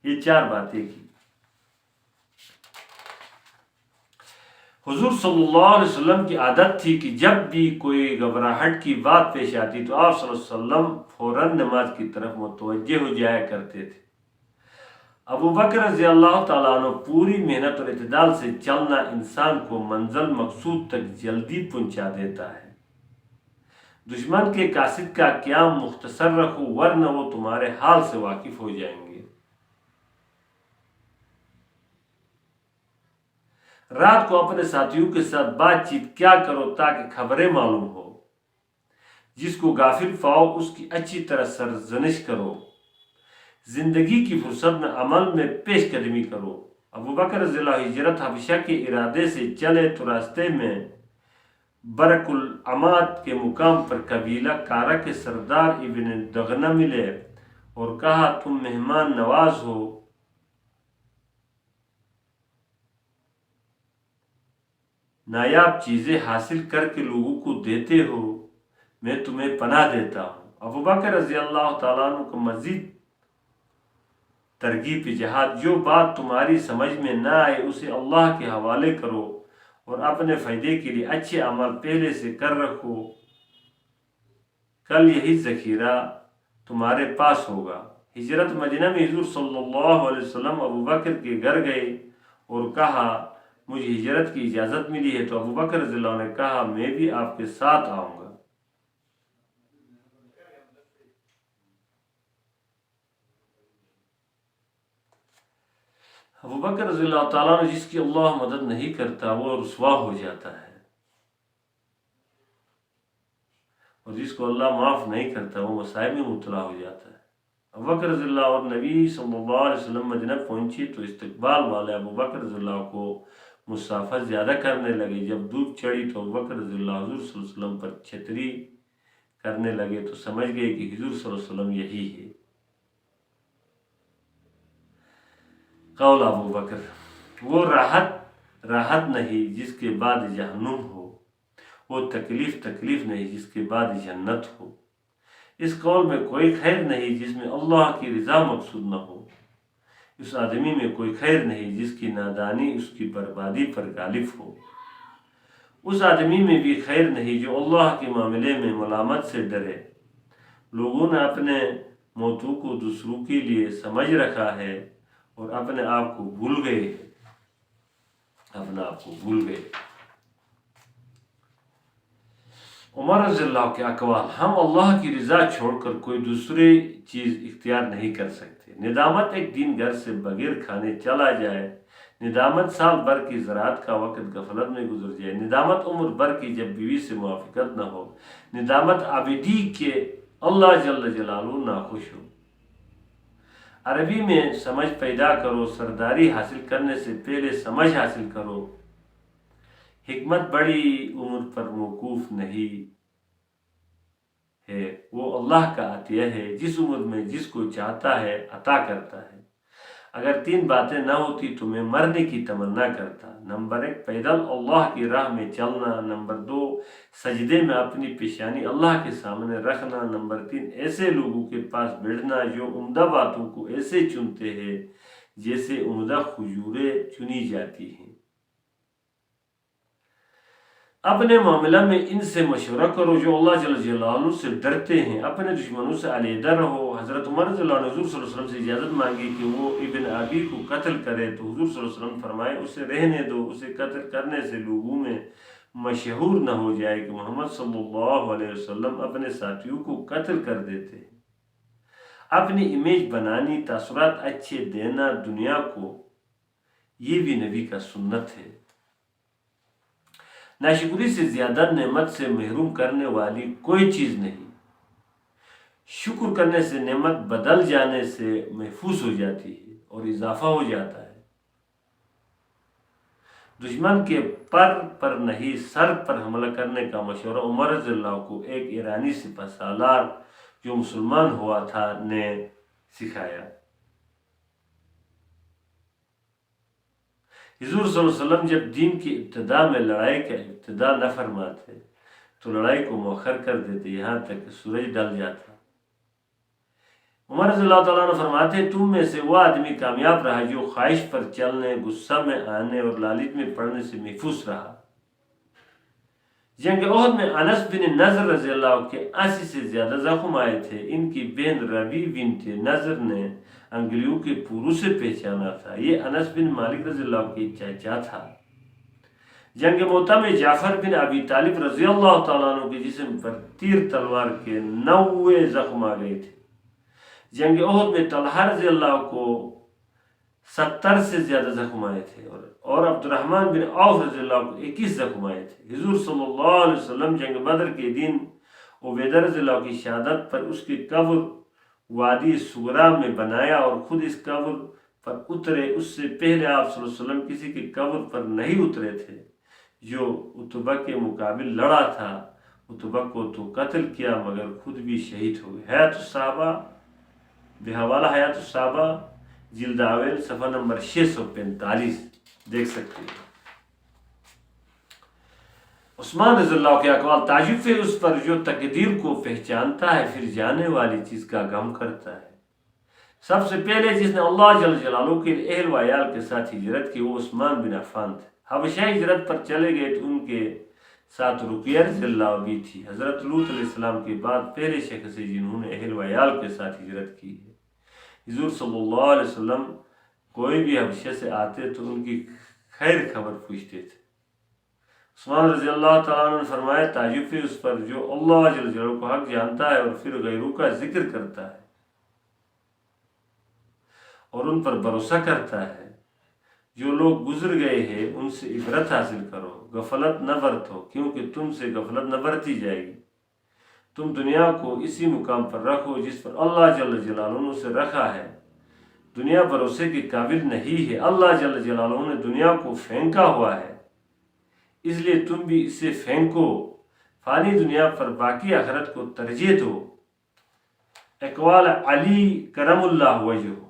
یہ 4 باتیں کی۔ حضور صلی اللہ علیہ وسلم کی عادت تھی کہ جب بھی کوئی گھبراہٹ کی بات پیش آتی تو آپ صلی اللہ علیہ وسلم فوراً نماز کی طرف متوجہ ہو جایا کرتے تھے۔ ابو بکر رضی اللہ تعالیٰ عنہ پوری محنت اور اعتدال سے چلنا انسان کو منزل مقصود تک جلدی پہنچا دیتا ہے۔ دشمن کے قاصد کا قیام مختصر رکھو ورنہ وہ تمہارے حال سے واقف ہو جائیں گے۔ رات کو اپنے ساتھیوں کے ساتھ بات چیت کیا کرو تاکہ خبریں معلوم ہو۔ جس کو غافل پاؤ اس کی اچھی طرح سرزنش کرو۔ زندگی کی فرصت میں عمل میں پیش قدمی کرو۔ ابو بکر رضی اللہ ہجرت حبشہ کے ارادے سے چلے تو راستے میں برق العماد کے مقام پر قبیلہ کارا کے سردار ابن دغنہ ملے اور کہا تم مہمان نواز ہو، نایاب چیزیں حاصل کر کے لوگوں کو دیتے ہو، میں تمہیں پناہ دیتا ہوں۔ ابو بکر رضی اللہ تعالیٰ عنہ کو مزید ترغیب جہاد، جو بات تمہاری سمجھ میں نہ آئے اسے اللہ کے حوالے کرو اور اپنے فائدے کے لیے اچھے عمل پہلے سے کر رکھو، کل یہی ذخیرہ تمہارے پاس ہوگا۔ ہجرت مدینہ میں حضور صلی اللہ علیہ وسلم ابو بکر کے گھر گئے اور کہا مجھے ہجرت کی اجازت ملی ہے، تو ابو بکر رضی اللہ عنہ نے کہا میں بھی آپ کے ساتھ آؤں گا۔ ابو بکر رضی اللہ تعالیٰ عنہ جس کی اللہ مدد نہیں کرتا وہ رسوا ہو جاتا ہے، اور جس کو اللہ معاف نہیں کرتا وہ مصائب میں مبتلا ہو جاتا ہے۔ ابو بکر رضی اللہ اور نبی صلی اللہ علیہ وسلم مدینہ پہنچی تو استقبال والے ابو بکر رضی اللہ کو مسافت زیادہ کرنے لگے۔ جب دھوپ چڑھی تو ابو بکر رضی اللہ حضور صلی اللہ علیہ وسلم پر چھتری کرنے لگے تو سمجھ گئے کہ حضور صلی اللہ علیہ وسلم یہی ہے۔ قول ابو بکر، وہ راحت نہیں جس کے بعد جہنم ہو، وہ تکلیف نہیں جس کے بعد جنت ہو۔ اس قول میں کوئی خیر نہیں جس میں اللہ کی رضا مقصود نہ ہو۔ اس آدمی میں کوئی خیر نہیں جس کی نادانی اس کی بربادی پر غالب ہو۔ اس آدمی میں بھی خیر نہیں جو اللہ کے معاملے میں ملامت سے ڈرے۔ لوگوں نے اپنے موتوں کو دوسروں کے لیے سمجھ رکھا ہے اور اپنے آپ کو بھول گئے۔ عمر رضی اللہ کے اقوال، ہم اللہ کی رضا چھوڑ کر کوئی دوسری چیز اختیار نہیں کر سکتے۔ ندامت ایک دن گھر سے بغیر کھانے چلا جائے، ندامت سال بھر کی زراعت کا وقت غفلت میں گزر جائے، ندامت عمر بھر کی جب بیوی سے موافقت نہ ہو، ندامت عبدی کے اللہ جل جلالہ ناخوش ہو۔ عربی میں سمجھ پیدا کرو، سرداری حاصل کرنے سے پہلے سمجھ حاصل کرو۔ حکمت بڑی عمر پر موقوف نہیں ہے، وہ اللہ کا عطیہ ہے، جس عمر میں جس کو چاہتا ہے عطا کرتا ہے۔ اگر 3 باتیں نہ ہوتی تو میں مرنے کی تمنا کرتا۔ نمبر 1 پیدل اللہ کی راہ میں چلنا، نمبر 2 سجدے میں اپنی پیشانی اللہ کے سامنے رکھنا، نمبر 3 ایسے لوگوں کے پاس بیٹھنا جو عمدہ باتوں کو ایسے چنتے ہیں جیسے عمدہ کھجوریں چنی جاتی ہیں۔ اپنے معاملہ میں ان سے مشورہ کرو جو اللہ جل جلالہ سے ڈرتے ہیں، اپنے دشمنوں سے علیحدہ رہو۔ حضرت عمر رضی اللہ عنہ حضور صلی اللہ علیہ وسلم سے اجازت مانگی کہ وہ ابن ابی کو قتل کرے، تو حضور صلی اللہ علیہ وسلم فرمائے اسے رہنے دو، اسے قتل کرنے سے لوگوں میں مشہور نہ ہو جائے کہ محمد صلی اللہ علیہ وسلم اپنے ساتھیوں کو قتل کر دیتے ہیں۔ اپنی امیج بنانی، تاثرات اچھے دینا دنیا کو، یہ بھی نبی کا سنت ہے۔ ناشکری سے زیادہ نعمت سے محروم کرنے والی کوئی چیز نہیں۔ شکر کرنے سے نعمت بدل جانے سے محفوظ ہو جاتی ہے اور اضافہ ہو جاتا ہے۔ دشمن کے پر نہیں سر پر حملہ کرنے کا مشورہ عمر رضی اللہ کو ایک ایرانی سپہ سالار جو مسلمان ہوا تھا نے سکھایا۔ حضور صلی اللہ علیہ وسلم جب دین کی ابتدا میں لڑائی کا ابتدا نہ فرماتے تو لڑائی کو مؤخر کر دیتے یہاں تک کہ سورج ڈل جاتا۔ عمر رضی اللہ تعالیٰ عنہ فرماتے تم میں سے وہ آدمی کامیاب رہا جو خواہش پر چلنے، غصہ میں آنے اور لالچ میں پڑنے سے محفوظ رہا۔ جنگ احد میں انس بن نضر رضی اللہ کے 80 سے زیادہ زخم آئے تھے۔ ان کی بہن ربی بنت نضر نے انگلیوں کے پوروں سے پہچانا تھا۔ یہ انس بن مالک رضی اللہ کے چاچا تھا۔ جنگ موتا میں جعفر بن ابی طالب رضی اللہ تعالیٰ عنہ کے جسم پر تیر تلوار کے 90 زخم آ گئے تھے۔ جنگ احد میں طلحہ رضی اللہ کو 70 سے زیادہ زخم آئے تھے اور عبد الرحمن بن عوف رضی اللہ کو 21 زخم آئے تھے۔ حضور صلی اللہ علیہ وسلم جنگ بدر کے دن عبیدہ رضی اللہ کی شہادت پر اس کی قبر وادی صغرا میں بنایا اور خود اس قبر پر اترے۔ اس سے پہلے آپ صلی اللہ علیہ وسلم کسی کی قبر پر نہیں اترے تھے۔ جو عتبہ کے مقابل لڑا تھا، عتبہ کو تو قتل کیا مگر خود بھی شہید ہو گئے۔ حیات الصحابہ بحوالہ حیات الصحابہ جلد اول صفحہ نمبر 645 دیکھ سکتے ہیں۔ عثمان رضی اللہ کے اقوال تعجب ہے اس پر جو تقدیر کو پہچانتا ہے پھر جانے والی چیز کا غم کرتا ہے۔ سب سے پہلے جس نے اللہ جل جلالہ کے اہل و عیال کے ساتھ ہجرت کی وہ عثمان بن عفان تھے۔ حبشہ ہجرت پر چلے گئے تو ان کے ساتھ رقیہ رضی اللہ بھی تھی۔ حضرت لوط علیہ السلام کے بعد پہلے شخص ہیں جنہوں نے اہل و عیال کے ساتھ ہجرت کی ہے۔ حضور صلی اللہ علیہ وسلم کوئی بھی حبشہ سے آتے تو ان کی خیر خبر پوچھتے تھے۔ عثمان رضی اللہ تعالیٰ عنہ نے فرمایا تعجب ہے اس پر جو اللہ جل جلالہ کو حق جانتا ہے اور پھر غیروں کا ذکر کرتا ہے اور ان پر بھروسہ کرتا ہے۔ جو لوگ گزر گئے ہیں ان سے عبرت حاصل کرو، غفلت نہ برتو کیونکہ تم سے غفلت نہ برتی جائے گی۔ تم دنیا کو اسی مقام پر رکھو جس پر اللہ جل جلالہ نے اسے رکھا ہے۔ دنیا بھروسے کے قابل نہیں ہے۔ اللہ جل جلالہ نے دنیا کو پھینکا ہوا ہے، اس لیے تم بھی اسے پھینکو۔ فانی دنیا پر باقی آخرت کو ترجیح دو۔ اقوال علی کرم اللہ وجہ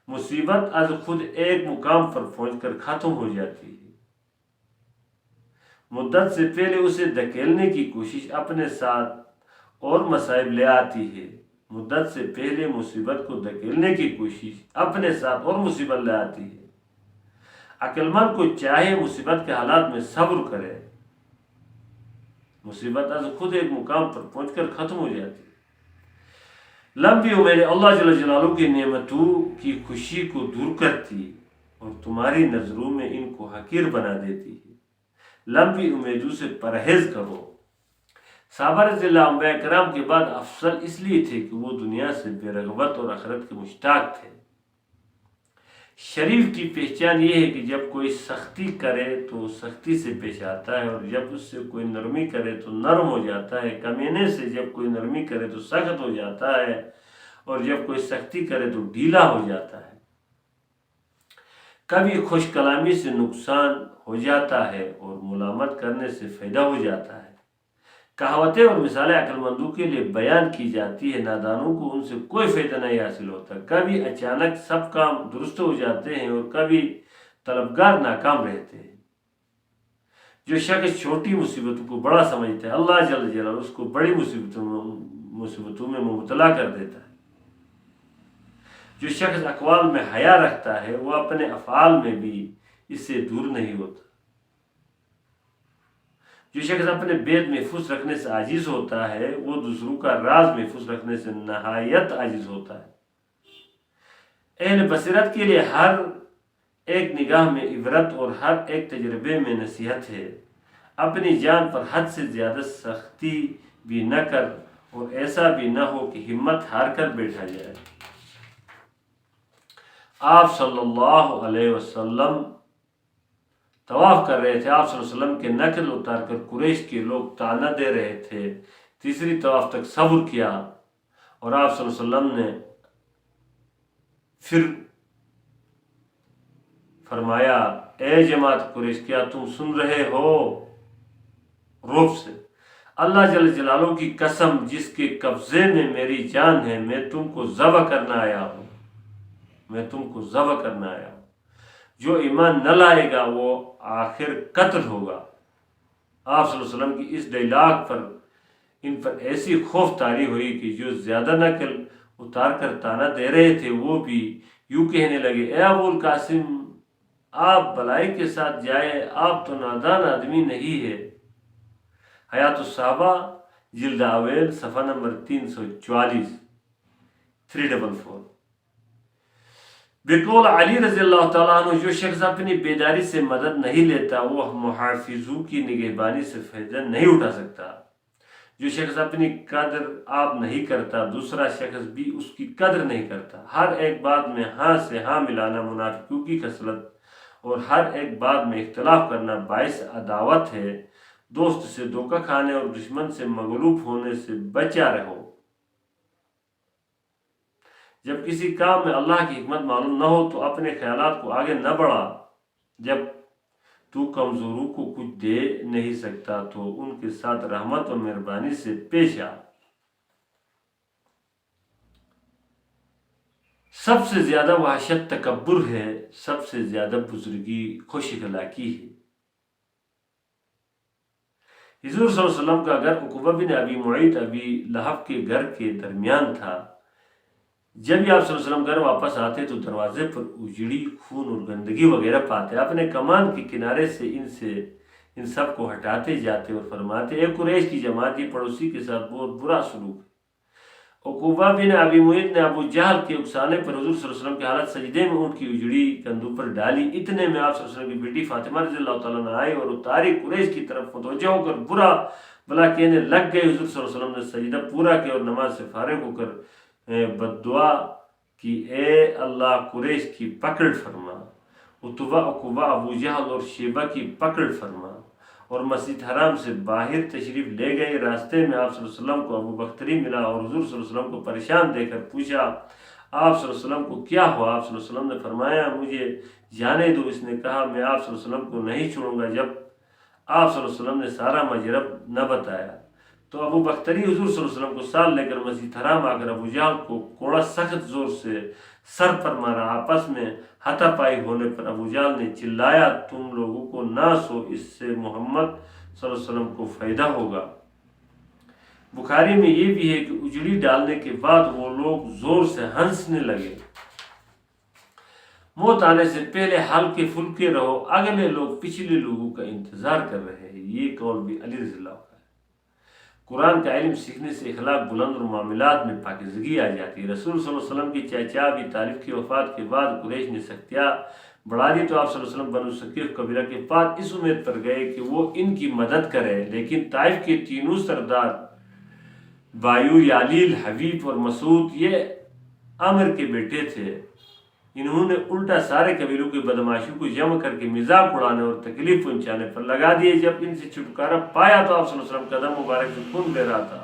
مصیبت از خود ایک مقام پر پہنچ کر ختم ہو جاتی ہے۔ مدت سے پہلے اسے دھکیلنے کی کوشش اپنے ساتھ اور مصائب لے آتی ہے۔ مدت سے پہلے مصیبت کو دھکیلنے کی کوشش اپنے ساتھ اور مصیبت لے آتی ہے۔ عقل مند کو چاہے مصیبت کے حالات میں صبر کرے۔ مصیبت از خود ایک مقام پر پہنچ کر ختم ہو جاتی ہے۔ لمبی عمر اللہ جل جلالہ کی نعمتوں کی خوشی کو دور کرتی اور تمہاری نظروں میں ان کو حقیر بنا دیتی ہے۔ لمبی امیدوں سے پرہیز کرو۔ صحابہ رضی اللہ انبیاء کرام کے بعد افضل اس لیے تھے کہ وہ دنیا سے بے رغبت اور آخرت کے مشتاق تھے۔ شریف کی پہچان یہ ہے کہ جب کوئی سختی کرے تو سختی سے پیش آتا ہے اور جب اس سے کوئی نرمی کرے تو نرم ہو جاتا ہے۔ کمینے سے جب کوئی نرمی کرے تو سخت ہو جاتا ہے اور جب کوئی سختی کرے تو ڈھیلا ہو جاتا ہے۔ کبھی خوش کلامی سے نقصان ہو جاتا ہے اور ملامت کرنے سے فائدہ ہو جاتا ہے۔ کہاوتیں اور مثالیں عقل مندوں کے لیے بیان کی جاتی ہے، نادانوں کو ان سے کوئی فائدہ نہیں حاصل ہوتا۔ کبھی اچانک سب کام درست ہو جاتے ہیں اور کبھی طلبگار ناکام رہتے ہیں۔ جو شخص چھوٹی مصیبتوں کو بڑا سمجھتا ہے اللہ جل جلالہ اس کو بڑی مصیبتوں میں مبتلا کر دیتا ہے۔ جو شخص اقوال میں حیا رکھتا ہے وہ اپنے افعال میں بھی اس سے دور نہیں ہوتا۔ جو شخص اپنے بیت محفوظ رکھنے سے عاجز ہوتا ہے وہ دوسروں کا راز محفوظ رکھنے سے نہایت عاجز ہوتا ہے۔ اہل بصیرت کے لیے ہر ایک نگاہ میں عبرت اور ہر ایک تجربے میں نصیحت ہے۔ اپنی جان پر حد سے زیادہ سختی بھی نہ کر اور ایسا بھی نہ ہو کہ ہمت ہار کر بیٹھا جائے۔ آپ صلی اللہ علیہ وسلم طواف کر رہے تھے۔ آپ صلی اللہ علیہ وسلم کے نقل اتار کر قریش کے لوگ طعنہ دے رہے تھے۔ تیسری طواف تک صبر کیا اور آپ صلی اللہ علیہ وسلم نے پھر فرمایا، اے جماعت قریش، کیا تم سن رہے ہو؟ رعب سے، اللہ جل جلالہ کی قسم جس کے قبضے میں میری جان ہے، میں تم کو ذبح کرنا آیا ہوں، میں تم کو ذبح کرنا آیا ہوں۔ جو ایمان نہ لائے گا وہ آخر قتل ہوگا۔ آپ صلی اللہ علیہ وسلم کی اس ڈائلاگ پر ان پر ایسی خوف طاری ہوئی کہ جو زیادہ نقل اتار کر طعنہ دے رہے تھے وہ بھی یوں کہنے لگے، اے ابو القاسم، آپ بلائی کے ساتھ جائے، آپ تو نادان آدمی نہیں ہے۔ حیات الصحابہ جلد اویل صفحہ نمبر 344 344۔ بقول علی رضی اللہ تعالیٰ عنہ، جو شخص اپنی بیداری سے مدد نہیں لیتا وہ محافظوں کی نگہبانی سے فائدہ نہیں اٹھا سکتا۔ جو شخص اپنی قدر آپ نہیں کرتا دوسرا شخص بھی اس کی قدر نہیں کرتا۔ ہر ایک بات میں ہاں سے ہاں ملانا منافقوں کی خصلت اور ہر ایک بات میں اختلاف کرنا باعث عداوت ہے۔ دوست سے دھوکہ کھانے اور دشمن سے مغلوب ہونے سے بچا رہو۔ جب کسی کام میں اللہ کی حکمت معلوم نہ ہو تو اپنے خیالات کو آگے نہ بڑھا۔ جب تو کمزوروں کو کچھ دے نہیں سکتا تو ان کے ساتھ رحمت اور مہربانی سے پیش آ۔ سب سے زیادہ وحشت تکبر ہے، سب سے زیادہ بزرگی خوش اخلاقی ہے۔ حضور صلی اللہ علیہ وسلم کا گھر عقبہ بن ابی معیط ابی لہب کے گھر کے درمیان تھا۔ جب بھی آپ صلی اللہ علیہ وسلم گھر واپس آتے تو دروازے پر اجڑی خون اور گندگی وغیرہ پاتے۔ اپنے کمان کے کنارے سے ان سب کو ہٹاتے جاتے اور فرماتے، اے قریش کی جماعت، یہ پڑوسی کے ساتھ بہت برا سلوک ہے۔ عقبہ بن ابی معیط نے ابو جہل کے اکسانے پر حضور صلی اللہ علیہ وسلم کی حالت سجدے میں اونٹ کی اجڑی کندھوں پر ڈالی۔ اتنے میں آپ صلی اللہ علیہ وسلم کی بیٹی فاطمہ رضی اللہ تعالیٰ عنہ آئی اور اتاری قریش کی طرف متوجہ ہو کر برا بلا کہنے لگ گئے۔ حضور صلی اللہ علیہ وسلم نے سجدہ پورا کیا اور نماز سے فارغ ہو کر بددعا کہ اے اللہ قریش کی پکڑ فرما، عتبہ، عقبہ، ابو جہل اور شیبہ کی پکڑ فرما، اور مسجد حرام سے باہر تشریف لے گئے۔ راستے میں آپ صلی اللہ علیہ وسلم کو ابو بختری ملا اور حضور صلی اللہ علیہ وسلم کو پریشان دیکھ کر پوچھا، آپ صلی اللہ علیہ وسلم کو کیا ہوا؟ آپ صلی اللہ علیہ وسلم نے فرمایا، مجھے جانے دو۔ اس نے کہا، میں آپ صلی اللہ علیہ وسلم کو نہیں چھوڑوں گا جب آپ صلی اللہ علیہ وسلم نے سارا مجرب نہ بتایا۔ تو ابو بختری حضور صلی اللہ علیہ وسلم کو ساتھ لے کر مسجد حرام آ کر ابو جہل کو کوڑا سخت زور سے سر پر مارا۔ آپس میں ہاتھا پائی ہونے پر ابو جہل نے چلایا، تم لوگوں کو نہ سو، اس سے محمد صلی اللہ علیہ وسلم کو فائدہ ہوگا۔ بخاری میں یہ بھی ہے کہ اجڑی ڈالنے کے بعد وہ لوگ زور سے ہنسنے لگے۔ موت آنے سے پہلے ہلکے پھلکے رہو، اگلے لوگ پچھلے لوگوں کا انتظار کر رہے ہیں۔ یہ قول بھی علی رضی اللہ عنہ کا ہے۔ قرآن کا علم سیکھنے سے اخلاق بلند اور معاملات میں پاکیزگی آ جاتی ہے۔ رسول صلی اللہ علیہ وسلم کی چچا ابی طالب کی وفات کے بعد قریش نے سختیاں بڑھا دی تو آپ صلی اللہ علیہ وسلم بنو ثقیف قبیلہ کے پاس اس امید پر گئے کہ وہ ان کی مدد کرے، لیکن طائف کے تینوں سردار بایو، یالیل، حبیب اور مسعود یہ عامر کے بیٹے تھے۔ انہوں نے الٹا سارے قبیلوں کے بدماشوں کو جمع کر کے مذاق اڑانے اور تکلیف پہنچانے پر لگا دیے۔ جب ان سے چھٹکارا پایا تو آپ صلی اللہ علیہ وسلم قدم مبارک سے خون بہ رہا تھا۔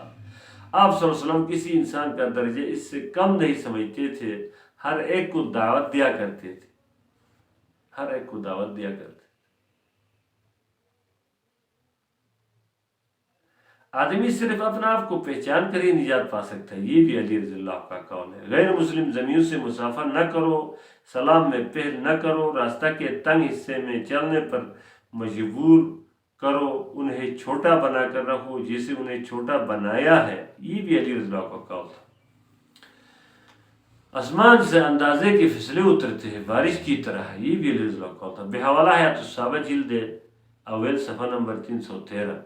آپ صلی اللہ علیہ وسلم کسی انسان کا درجہ اس سے کم نہیں سمجھتے تھے، ہر ایک کو دعوت دیا کرتے تھے، ہر ایک کو دعوت دیا کرتے۔ آدمی صرف اپنا آپ کو پہچان کر ہی نجات پا سکتا ہے، یہ بھی علی رضی اللہ کا قول ہے۔ غیر مسلم زمینوں سے مسافر نہ کرو، سلام میں پہل نہ کرو، راستہ کے تنگ حصے میں چلنے پر مجبور کرو، انہیں چھوٹا بنا کر رکھو جیسے انہیں چھوٹا بنایا ہے، یہ بھی علی رضی اللہ کا قول تھا۔ آسمان سے اندازے کے فصلے اترتے ہیں بارش کی طرح، یہ بھی علی رضی اللہ کا قول تھا۔ بحوالہ حیات الصحابہ جلد اویل صفحہ نمبر 313۔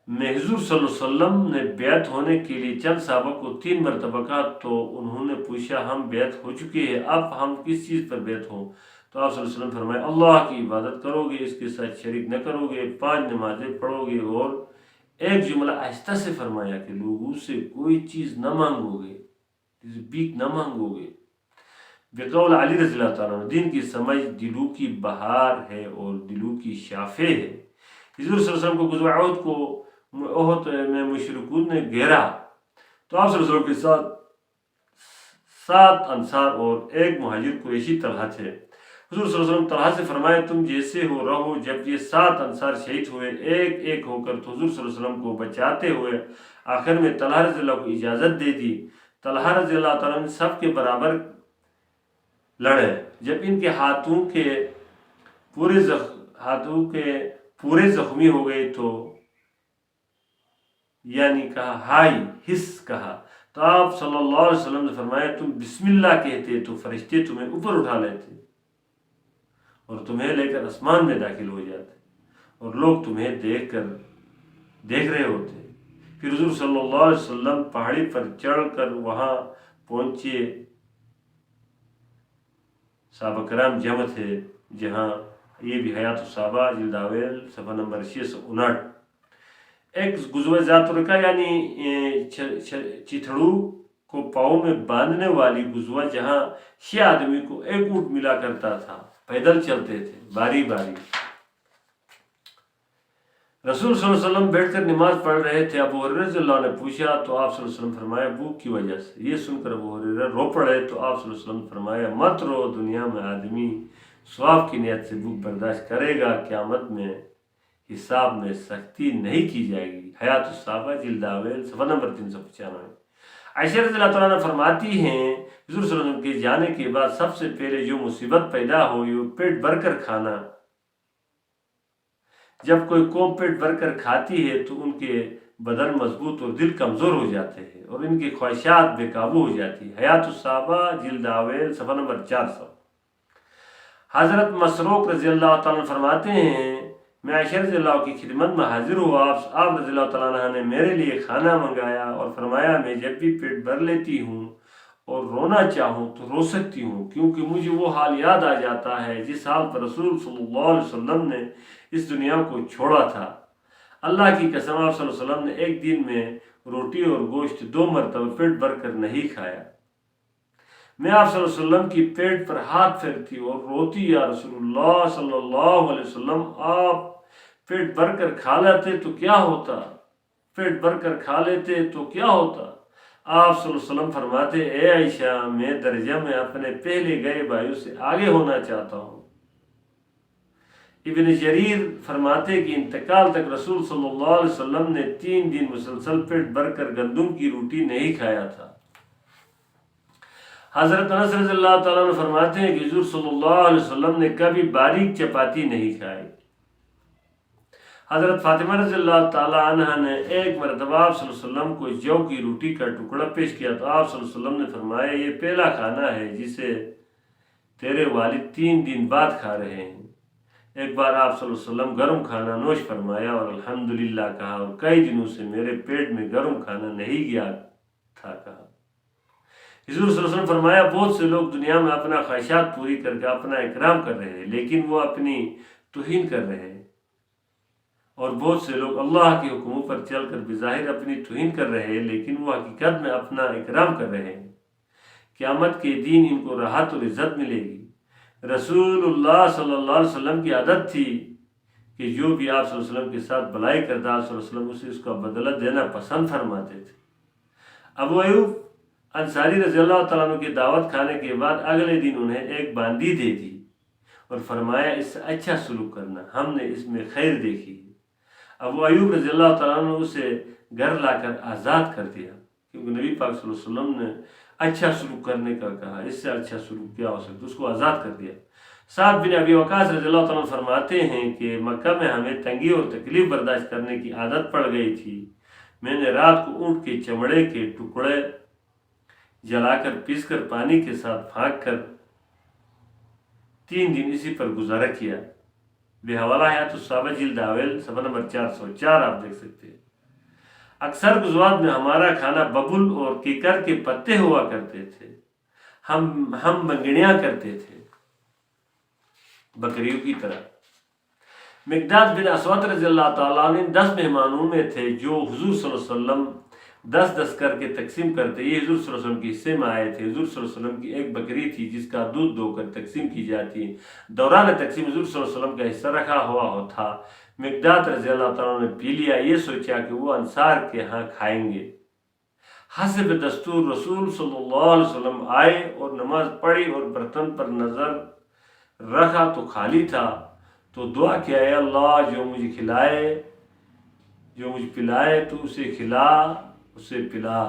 میں حضور صلی اللہ علیہ وسلم نے بیعت ہونے کے لیے چند صحابہ کو 3 مرتبہ کہا تو انہوں نے پوچھا ہم بیعت ہو چکے ہیں، اب ہم کس چیز پر بیعت ہوں؟ تو آپ صلی اللہ علیہ وسلم فرمائے اللہ کی عبادت کرو گے، اس کے ساتھ شریک نہ کرو گے، 5 نمازیں پڑھو گے، اور ایک جملہ آہستہ سے فرمایا کہ لوگوں سے کوئی چیز نہ مانگو گے، بھیک نہ مانگو گے۔ بقول علی رضی اللہ تعالیٰ عنہ، دین کی سمجھ دلوں کی بہار ہے اور دلوں کی شافے ہے۔ حضور صلی اللہ علیہ وسلم کو غزوہ احد کو احد میں مشرکون نے گھیرا تو آپ صلی اللہ علیہ وسلم کے ساتھ 7 انصار اور 1 مہاجر قریشی طلحہ تھے۔ حضور صلی اللہ علیہ وسلم طلحہ سے فرمائے تم جیسے ہو رہو۔ جب یہ 7 انصار شہید ہوئے ایک ایک ہو کر تو حضور صلی اللہ علیہ وسلم کو بچاتے ہوئے آخر میں طلحہ رضی اللہ کو اجازت دے دی۔ طلحہ رضی اللہ تعالیٰ نے سب کے برابر لڑے۔ جب ان کے ہاتھوں کے پورے زخمی ہو گئے تو یعنی کہا ہائی ہس کہا تو آپ صلی اللہ علیہ وسلم نے فرمایا تم بسم اللہ کہتے تو فرشتے تمہیں اوپر اٹھا لیتے اور تمہیں لے کر آسمان میں داخل ہو جاتے اور لوگ تمہیں دیکھ رہے ہوتے۔ پھر حضور صلی اللہ علیہ وسلم پہاڑی پر چڑھ کر وہاں پہنچے۔ صحابہ کرام جمع تھے، جہاں یہ بھی حیات الصحابہ جلد اویل صفحہ نمبر 659۔ ایک غزوہ ذات الرقاع یعنی چتھڑو کو پاؤں میں باندھنے والی غزوہ، جہاں 6 آدمی کو ایک اونٹ ملا کرتا تھا، پیدل چلتے تھے باری باری۔ رسول صلی اللہ علیہ وسلم بیٹھ کر نماز پڑھ رہے تھے۔ ابو ہریرہ رضی اللہ نے پوچھا تو آپ صلی اللہ علیہ وسلم فرمایا بھوک کی وجہ سے۔ یہ سن کر ابو ہریرہ رو پڑے تو آپ صلی اللہ علیہ وسلم فرمایا مت رو، دنیا میں آدمی ثواب کی نیت سے بھوک برداشت کرے گا، قیامت میں حساب میں سختی نہیں کی جائے گی۔ حیات الصحابہ جلد اویل صفحہ نمبر 395۔ عائشہ رضی اللہ تعالیٰ عنہ فرماتی ہیں حضور صلی اللہ علیہ وسلم کے جانے کے بعد سب سے پہلے جو مصیبت پیدا ہوئی وہ پیٹ بھر کر کھانا۔ جب کوئی قوم پیٹ بھر کر کھاتی ہے تو ان کے بدن مضبوط اور دل کمزور ہو جاتے ہیں اور ان کی خواہشات بے قابو ہو جاتی ہے۔ حیات الصحابہ جلد اویل صفحہ نمبر 400۔ حضرت مسروق رضی اللہ تعالیٰ عنہ فرماتے ہیں میں عائشہ رضی اللہ کی خدمت میں حاضر ہوا، آپ رضی اللہ تعالیٰ عنہ نے میرے لیے کھانا منگایا اور فرمایا میں جب بھی پیٹ بھر لیتی ہوں اور رونا چاہوں تو رو سکتی ہوں، کیونکہ مجھے وہ حال یاد آ جاتا ہے جس حال پر رسول صلی اللہ علیہ وسلم نے اس دنیا کو چھوڑا تھا۔ اللہ کی قسم آپ صلی اللہ علیہ وسلم نے ایک دن میں روٹی اور گوشت 2 مرتبہ پیٹ بھر کر نہیں کھایا۔ میں آپ صلی اللہ علیہ وسلم کی پیٹ پر ہاتھ پھیرتی اور روتی یا رسول اللہ صلی اللہ علیہ وسلم آپ پیٹ بھر کر کھا لیتے تو کیا ہوتا، پیٹ بھر کر کھا لیتے تو کیا ہوتا۔ آپ صلی اللہ علیہ وسلم فرماتے اے عائشہ میں درجہ میں اپنے پہلے گئے بھائیوں سے آگے ہونا چاہتا ہوں۔ ابن جریر فرماتے کہ انتقال تک رسول صلی اللہ علیہ وسلم نے 3 دن مسلسل پیٹ بھر کر گندم کی روٹی نہیں کھایا تھا۔ حضرت انس رضی اللہ تعالیٰ عنہ فرماتے ہیں کہ حضور صلی اللہ علیہ وسلم نے کبھی باریک چپاتی نہیں کھائی۔ حضرت فاطمہ رضی اللہ تعالیٰ عنہ نے ایک مرتبہ آپ صلی اللہ علیہ وسلم کو جو کی روٹی کا ٹکڑا پیش کیا تو آپ صلی اللہ علیہ وسلم نے فرمایا یہ پہلا کھانا ہے جسے تیرے والد 3 دن بعد کھا رہے ہیں۔ ایک بار آپ صلی اللہ علیہ وسلم گرم کھانا نوش فرمایا اور الحمدللہ کہا اور کئی دنوں سے میرے پیٹ میں گرم کھانا نہیں گیا تھا کہا۔ حضور صلی اللہ علیہ وسلم فرمایا بہت سے لوگ دنیا میں اپنا خواہشات پوری کر کے اپنا اکرام کر رہے ہیں لیکن وہ اپنی توہین کر رہے ہیں، اور بہت سے لوگ اللہ کے حکموں پر چل کر بظاہر اپنی توہین کر رہے ہیں لیکن وہ حقیقت میں اپنا اکرام کر رہے ہیں۔ قیامت کے دن ان کو راحت اور عزت ملے گی۔ رسول اللہ صلی اللہ علیہ وسلم کی عادت تھی کہ جو بھی آپ صلی اللہ علیہ وسلم کے ساتھ بھلائی کرتا آپ صلی اللہ علیہ وسلم اسے اس کا بدلہ دینا پسند فرماتے تھے۔ ابو ایوب انصاری رضی اللہ تعالیٰ عنہ کی دعوت کھانے کے بعد اگلے دن انہیں ایک باندی دے دی اور فرمایا اس سے اچھا سلوک کرنا، ہم نے اس میں خیر دیکھی ہے۔ ابو ایوب رضی اللہ تعالیٰ عنہ اسے گھر لا کر آزاد کر دیا، کیونکہ نبی پاک صلی اللہ علیہ وسلم نے اچھا سلوک کرنے کا کہا، اس سے اچھا سلوک کیا ہو سکتا، اس کو آزاد کر دیا۔ سعد بن ابی وقاص رضی اللہ تعالیٰ عنہ فرماتے ہیں کہ مکہ میں ہمیں تنگی اور تکلیف برداشت کرنے کی عادت پڑ گئی تھی۔ میں نے رات کو اونٹ کے چمڑے کے ٹکڑے جلا کر پیس کر پانی کے ساتھ پھانک کر 3 دن اسی پر گزارا کیا۔ بے حوالہ حیات الصحابہ جلد اویل صفحہ نمبر 404 آپ دیکھ سکتے ہیں۔ اکثر غزوات میں ہمارا کھانا ببل اور کیکر کے پتے ہوا کرتے تھے، ہم بنگڑیاں کرتے تھے بکریوں کی طرح۔ مقداد بن اسود رضی اللہ تعالیٰ نے 10 مہمانوں میں تھے جو حضور صلی اللہ علیہ وسلم 10 کر کے تقسیم کرتے، یہ حضور صلی اللہ علیہ وسلم کے حصے میں آئے تھے۔ حضور صلی اللہ علیہ وسلم کی ایک بکری تھی جس کا دودھ دو کر تقسیم کی جاتی، دوران تقسیم حضور صلی اللہ علیہ وسلم کا حصہ رکھا ہوا تھا۔ مقداد رضی اللہ تعالیٰ نے پی لیا، یہ سوچا کہ وہ انصار کے ہاں کھائیں گے۔ حسب دستور رسول صلی اللہ علیہ وسلم آئے اور نماز پڑھی اور برتن پر نظر رکھا تو خالی تھا، تو دعا کیا، اے اللہ جو مجھے پلائے تو اسے کھلا، اسے پلا۔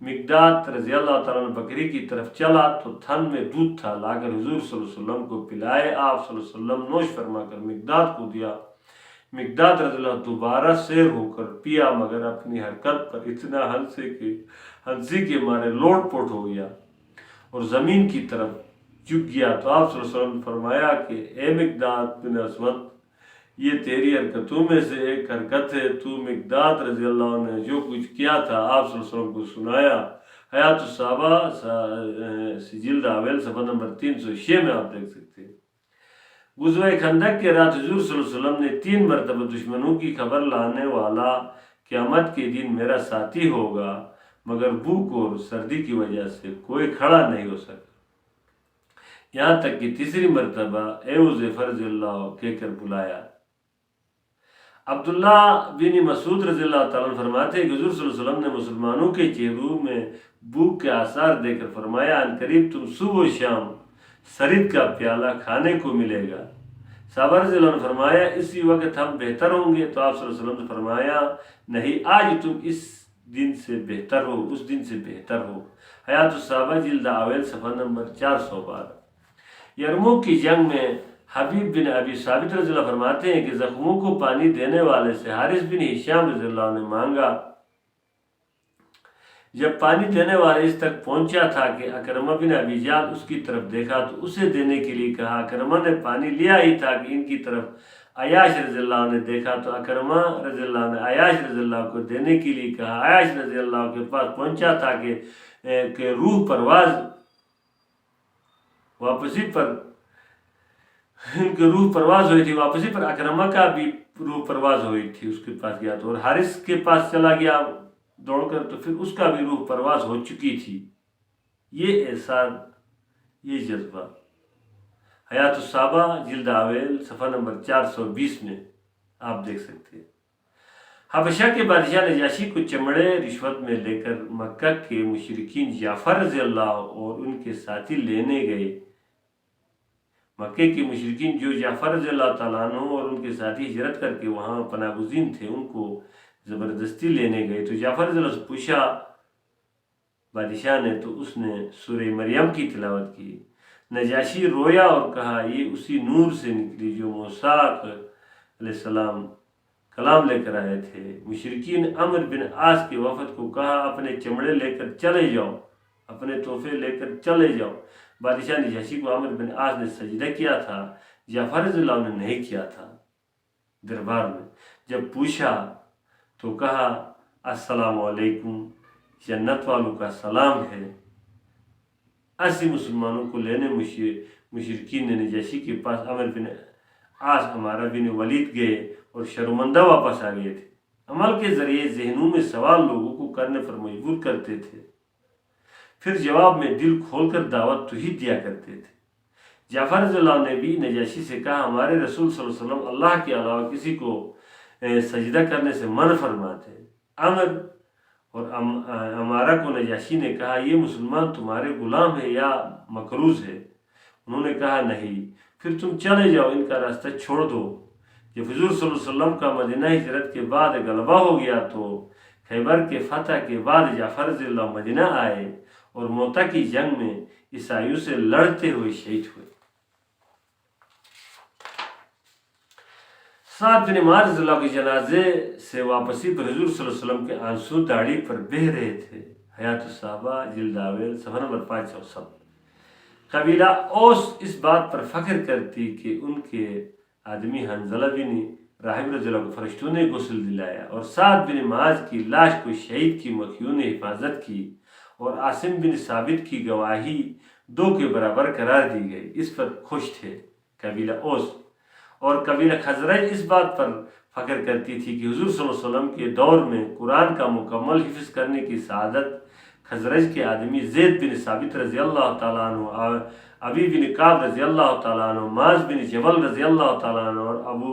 مقداد رضی اللہ تعالیٰ نے بکری کی طرف چلا تو تھن میں دودھ تھا، لا کر حضور صلی اللہ علیہ وسلم کو پلائے۔ آپ صلی اللہ علیہ وسلم نوش فرما کر مقداد کو دیا۔ مقداد رضی اللہ دوبارہ سیر ہو کر پیا، مگر اپنی حرکت پر اتنا ہنسی کے مارے لوٹ پوٹ ہو گیا اور زمین کی طرف جھک گیا۔ تو آپ صلی اللہ علیہ وسلم نے فرمایا کہ اے مقداد بن اسود، یہ تیری حرکتوں میں سے ایک حرکت ہے، تو مقداد رضی اللہ عنہ نے جو کچھ کیا تھا آپ صلی اللہ علیہ وسلم کو سنایا۔ حیات الصحابہ جلد اول صفحہ نمبر 306 میں آپ دیکھ سکتے ہیں۔ غزوہ خندق کے رات حضور صلی اللہ علیہ وسلم نے 3 مرتبہ دشمنوں کی خبر لانے والا قیامت کے دن میرا ساتھی ہوگا، مگر بھوک اور سردی کی وجہ سے کوئی کھڑا نہیں ہو سکا، یہاں تک کہ تیسری مرتبہ اے حذیفہ رضی اللہ کہہ کر بلایا۔ عبداللہ بن مسعود رضی اللہ تعالیٰ عنہ فرماتے ہیں کہ حضور صلی اللہ علیہ وسلم نے مسلمانوں کے چہروں میں بھوک کے آثار دے کر فرمایا، ان قریب تم صبح و شام سرید کا پیالہ کھانے کو ملے گا۔ صحابہ رضی اللہ عنہ نے فرمایا، اسی وقت ہم بہتر ہوں گے؟ تو آپ صلی اللہ علیہ وسلم نے فرمایا، نہیں، آج تم اس دن سے بہتر ہو، اس دن سے بہتر ہو۔ حیات الصحابہ جلد اول صفحہ نمبر 412۔ یرموک کی جنگ میں حبیب بن ابی ثابت رضی اللہ فرماتے ہیں کہ زخموں کو پانی دینے والے سے حارث بن ہشام رضی اللہ عنہ نے مانگا۔ جب پانی دینے والے اس تک پہنچا تھا کہ اکرمہ بن ابی جہل اس کی طرف دیکھا تو اسے دینے کے لیے کہا۔ اکرمہ نے پانی لیا ہی تھا کہ ان کی طرف عیاش رضی اللہ عنہ نے دیکھا تو اکرمہ رضی اللہ عنہ عیاش رضی اللہ کو دینے کے لیے کہا۔ عیاش رضی اللہ کے پاس پہنچا تھا کہ روح پرواز واپسی پر ان کی روح پرواز ہوئی تھی، واپسی پر اکرمہ کا بھی روح پرواز ہوئی تھی، اس کے پاس گیا تو، اور حارث کے پاس چلا گیا دوڑ کر تو پھر اس کا بھی روح پرواز ہو چکی تھی۔ یہ احساس، یہ جذبہ حیات الصحابہ جلد اول صفحہ نمبر 420 میں آپ دیکھ سکتے ہیں۔ حبشہ کے بادشاہ نجاشی کو چمڑے رشوت میں لے کر مکہ کے مشرکین جعفر رضی اللہ اور ان کے ساتھی لینے گئے۔ مکے کے مشرکین جو جعفر رضی اللہ تعالیٰ عنہ اور ان کے ساتھی ہجرت کر کے وہاں پناہ گزین تھے، ان کو زبردستی لینے گئے۔ تو جعفر رضی اللہ سے پوچھا بادشاہ نے، تو اس نے سورہ مریم کی تلاوت کی۔ نجاشی رویا اور کہا، یہ اسی نور سے نکلی جو موسیٰ علیہ السلام کلام لے کر آئے تھے۔ مشرکین عمر بن عاص کے وفد کو کہا، اپنے چمڑے لے کر چلے جاؤ، اپنے تحفے لے کر چلے جاؤ۔ بادشاہ نجاشی کو عمر بن عاص نے سجدہ کیا تھا، جعفر رضی اللہ عنہ نے نہیں کیا تھا۔ دربار میں جب پوچھا تو کہا، السلام علیکم، جنت والوں کا سلام ہے۔ 80 مسلمانوں کو لینے مشرکین نے نجاشی کے پاس عمر بن عاص عمارہ بن ولید گئے اور شرمندہ واپس آ گئے تھے۔ عمل کے ذریعے ذہنوں میں سوال لوگوں کو کرنے پر مجبور کرتے تھے، پھر جواب میں دل کھول کر دعوت تو ہی دیا کرتے تھے۔ جعفر رضی اللہ عنہ نے بھی نجاشی سے کہا، ہمارے رسول صلی اللہ علیہ وسلم اللہ کے علاوہ کسی کو سجدہ کرنے سے منع فرماتے ہیں۔ عمر اور عمارہ کو نجاشی نے کہا، یہ مسلمان تمہارے غلام ہے یا مقروض ہے؟ انہوں نے کہا، نہیں۔ پھر تم چلے جاؤ، ان کا راستہ چھوڑ دو۔ جب حضور صلی اللہ علیہ وسلم کا مدینہ ہجرت کے بعد غلبہ ہو گیا تو خیبر کے فتح کے بعد جعفر رضی اللہ مدینہ آئے اور موتا کی جنگ میں عیسائیوں سے لڑتے ہوئے شہید ہوئے۔ سعد بن معاذ رضی اللہ کے جنازے سے واپسی پر حضور صلی اللہ علیہ وسلم کے آنسو داڑھی پر بہہ رہے تھے۔ حیات الصحابہ جلد اول صفحہ نمبر 507۔ قبیلہ اوس اس بات پر فخر کرتی کہ ان کے آدمی حنظلہ بن راہب رضی اللہ عنہ کو فرشتوں نے غسل دلایا، اور سعد بن معاذ کی لاش کو شہید کی مکھیوں نے حفاظت کی، اور عاصم بن ثابت کی گواہی 2 کے برابر قرار دی گئی۔ اس پر خوش تھے قبیلہ اوس، اور قبیلہ خزرج اس بات پر فخر کرتی تھی کہ حضور صلی اللہ علیہ وسلم کے دور میں قرآن کا مکمل حفظ کرنے کی سعادت خزرج کے آدمی زید بن ثابت رضی اللہ تعالیٰ عنہ، ابی بن کعب رضی اللہ تعالیٰ عنہ، معاذ بن جبل رضی اللہ تعالیٰ عنہ اور ابو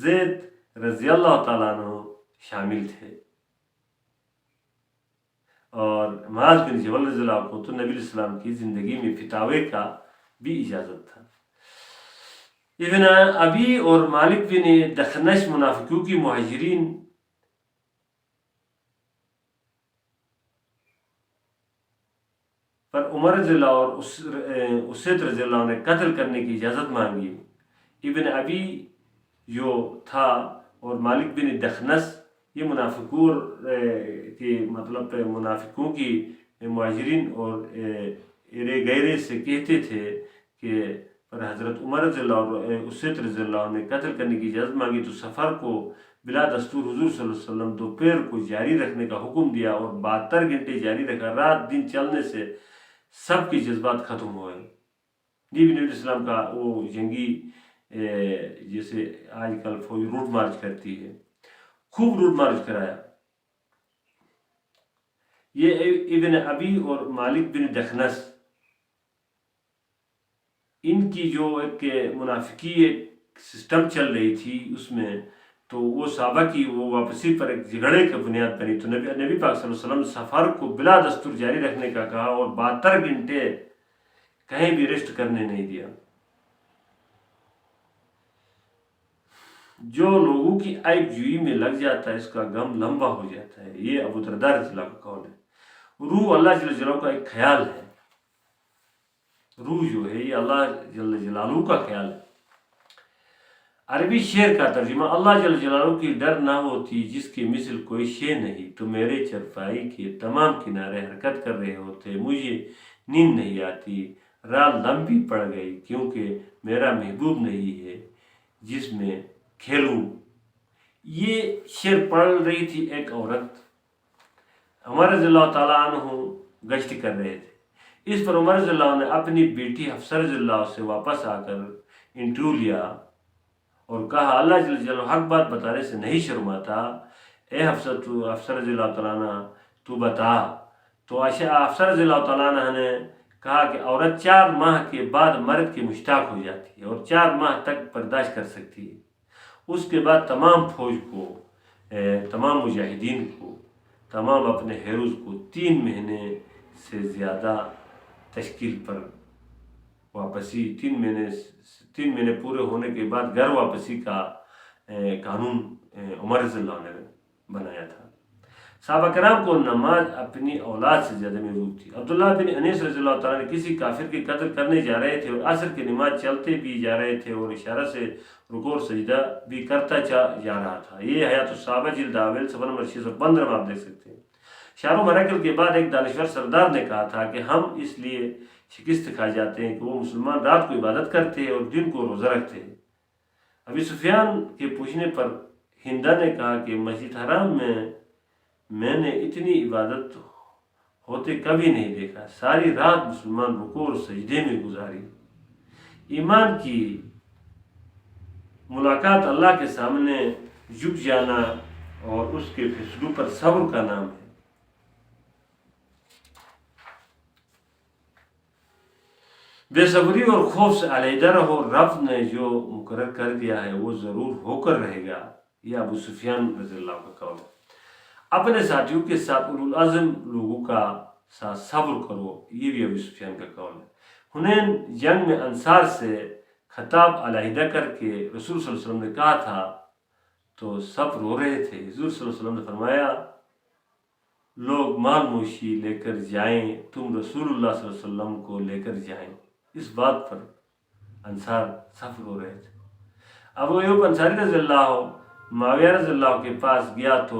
زید رضی اللہ تعالیٰ عنہ شامل تھے۔ اور معاذ بن جبل رضی اللہ عنہ کو تو نبی علیہ السلام کی زندگی میں فتاوے کا بھی اجازت تھا۔ ابن ابی اور مالک بن دخنش منافقوں کی مہاجرین پر عمر رضی اللہ اور اسید رضی اللہ نے قتل کرنے کی اجازت مانگی۔ ابن ابی جو تھا اور مالک بن دخنس یہ منافقوں کی مہاجرین اور ایرے غیرے سے کہتے تھے کہ پر حضرت عمر رضی اللہ اور اسید رضی اللہ نے قتل کرنے کی اجازت مانگی تو سفر کو بلا دستور حضور صلی اللہ علیہ وسلم دوپہر کو جاری رکھنے کا حکم دیا اور 72 گھنٹے جاری رکھا۔ رات دن چلنے سے سب کے جذبات ختم ہوئے۔ نبی علیہ السلام کا وہ جنگی جیسے آج کل فوج روٹ مارچ کرتی ہے، خوب روٹ مارچ کرایا۔ یہ ابن ابی اور مالک بن دخنس ان کی جو ایک منافقی ایک سسٹم چل رہی تھی اس میں تو وہ صحابہ کی وہ واپسی پر ایک جھگڑے کا بنیاد بنی، تو نبی پاک صلی اللہ علیہ وسلم سفر کو بلا دستور جاری رکھنے کا کہا اور 72 گھنٹے کہیں بھی ریسٹ کرنے نہیں دیا۔ جو لوگوں کی عیب جوئی میں لگ جاتا ہے اس کا غم لمبا ہو جاتا ہے، یہ ابو درداء رضی اللہ کا قول ہے۔ روح اللہ جل جلالہ کا ایک خیال ہے، روح جو ہے یہ اللہ جل جلالہ کا خیال ہے۔ عربی شعر کا ترجمہ: اللہ جل جلالہ کی ڈر نہ ہوتی جس کی مثل کوئی شے نہیں، تو میرے چرپائی کے تمام کنارے حرکت کر رہے ہوتے، مجھے نیند نہیں آتی، رات لمبی پڑ گئی کیونکہ میرا محبوب نہیں ہے جس میں کھیلوں۔ یہ شعر پڑھ رہی تھی ایک عورت، عمر رضی اللہ تعالیٰ عنہ گشت کر رہے تھے۔ اس پر عمر رضی اللہ عنہ نے اپنی بیٹی حفصہ رضی اللہ سے واپس آ کر انٹرویو لیا اور کہا اللہ جل جلالہ حق بات بتانے سے نہیں شرماتا، اے حفصہ رضی اللہ تعالیٰ عنہ تو بتا۔ تو حفصہ رضی اللہ تعالیٰ عنہ نے کہا کہ عورت 4 ماہ کے بعد مرد کے مشتاق ہو جاتی ہے اور 4 ماہ تک برداشت کر سکتی ہے، اس کے بعد تمام فوج کو، تمام مجاہدین کو، تمام اپنے ہیروز کو 3 مہینے سے زیادہ تشکیل پر واپسی، 3 مہینے پورے ہونے کے بعد گھر واپسی کا قانون عمر رضی اللہ عنہ نے بنایا تھا۔ صحابہ کرام کو نماز اپنی اولاد سے زیادہ محبوب تھی۔ عبداللہ بن انیس رضی اللہ تعالیٰ نے کسی کافر کے قتل کرنے جا رہے تھے اور عصر کی نماز چلتے بھی جا رہے تھے اور اشارہ سے رکوع اور سجدہ بھی کرتا جا رہا تھا۔ یہ حیات الصحابہ جلد اول صفحہ نمبر 615 میں آپ دیکھ سکتے ہیں۔ شارو مراکل کے بعد ایک دانشور سردار نے کہا تھا کہ ہم اس لیے شکست کھائے جاتے ہیں کہ وہ مسلمان رات کو عبادت کرتے ہیں اور دن کو روزہ رکھتے ہیں۔ ابی سفیان کے پوچھنے پر ہندا نے کہا کہ مسجد حرام میں نے اتنی عبادت ہوتے کبھی نہیں دیکھا، ساری رات مسلمان رکوع اور سجدے میں گزاری۔ ایمان کی ملاقات اللہ کے سامنے جھک جانا اور اس کے فیصلوں پر صبر کا نام ہے۔ بے صبری اور خوف سے علیحدہ رہو، رب نے جو مقرر کر دیا ہے وہ ضرور ہو کر رہے گا، یہ ابو سفیان رضی اللہ کا قول ہے۔ اپنے ساتھیوں کے ساتھ اولو العزم لوگوں کا ساتھ صبر کرو، یہ بھی ابو سفیان کا قول ہے۔ حنین جنگ میں انصار سے خطاب علیحدہ کر کے رسول صلی اللہ علیہ وسلم نے کہا تھا تو سب رو رہے تھے۔ حضور صلی اللہ علیہ وسلم نے فرمایا لوگ مال موشی لے کر جائیں، تم رسول اللہ صلی اللہ علیہ وسلم کو لے کر جائیں۔ اس بات پر انصار سب رو رہے تھے۔ ابو ایوب انصاری رضی اللہ معاویہ رضی اللہ کے پاس گیا تو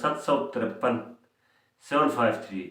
753 753।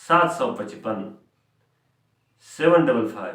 755 755।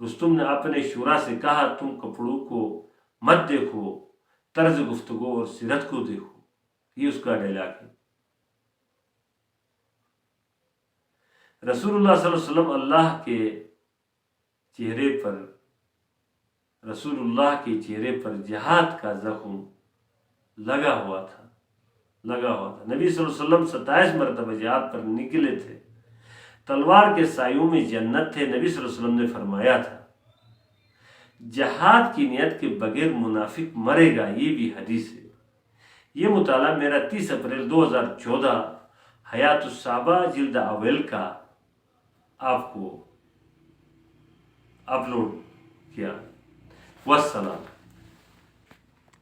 رستم نے اپنے شورا سے کہا تم کپڑوں کو مت دیکھو، طرز گفتگو اور سیرت کو دیکھو. یہ اس کا ڈائلاگ ہے. رسول اللہ صلی اللہ علیہ وسلم رسول اللہ کے چہرے پر جہاد کا زخم لگا ہوا تھا. نبی صلی اللہ علیہ وسلم 27 مرتبہ جہاد پر نکلے تھے. تلوار کے سایوں میں جنت تھے. نبی صلی اللہ علیہ وسلم نے فرمایا تھا جہاد کی نیت کے بغیر منافق مرے گا. یہ بھی حدیث ہے. یہ مطالعہ میرا 30 اپریل 2014 حیات الصحابہ جلد اول کا آپ کو اپلوڈ کیا. والسلام.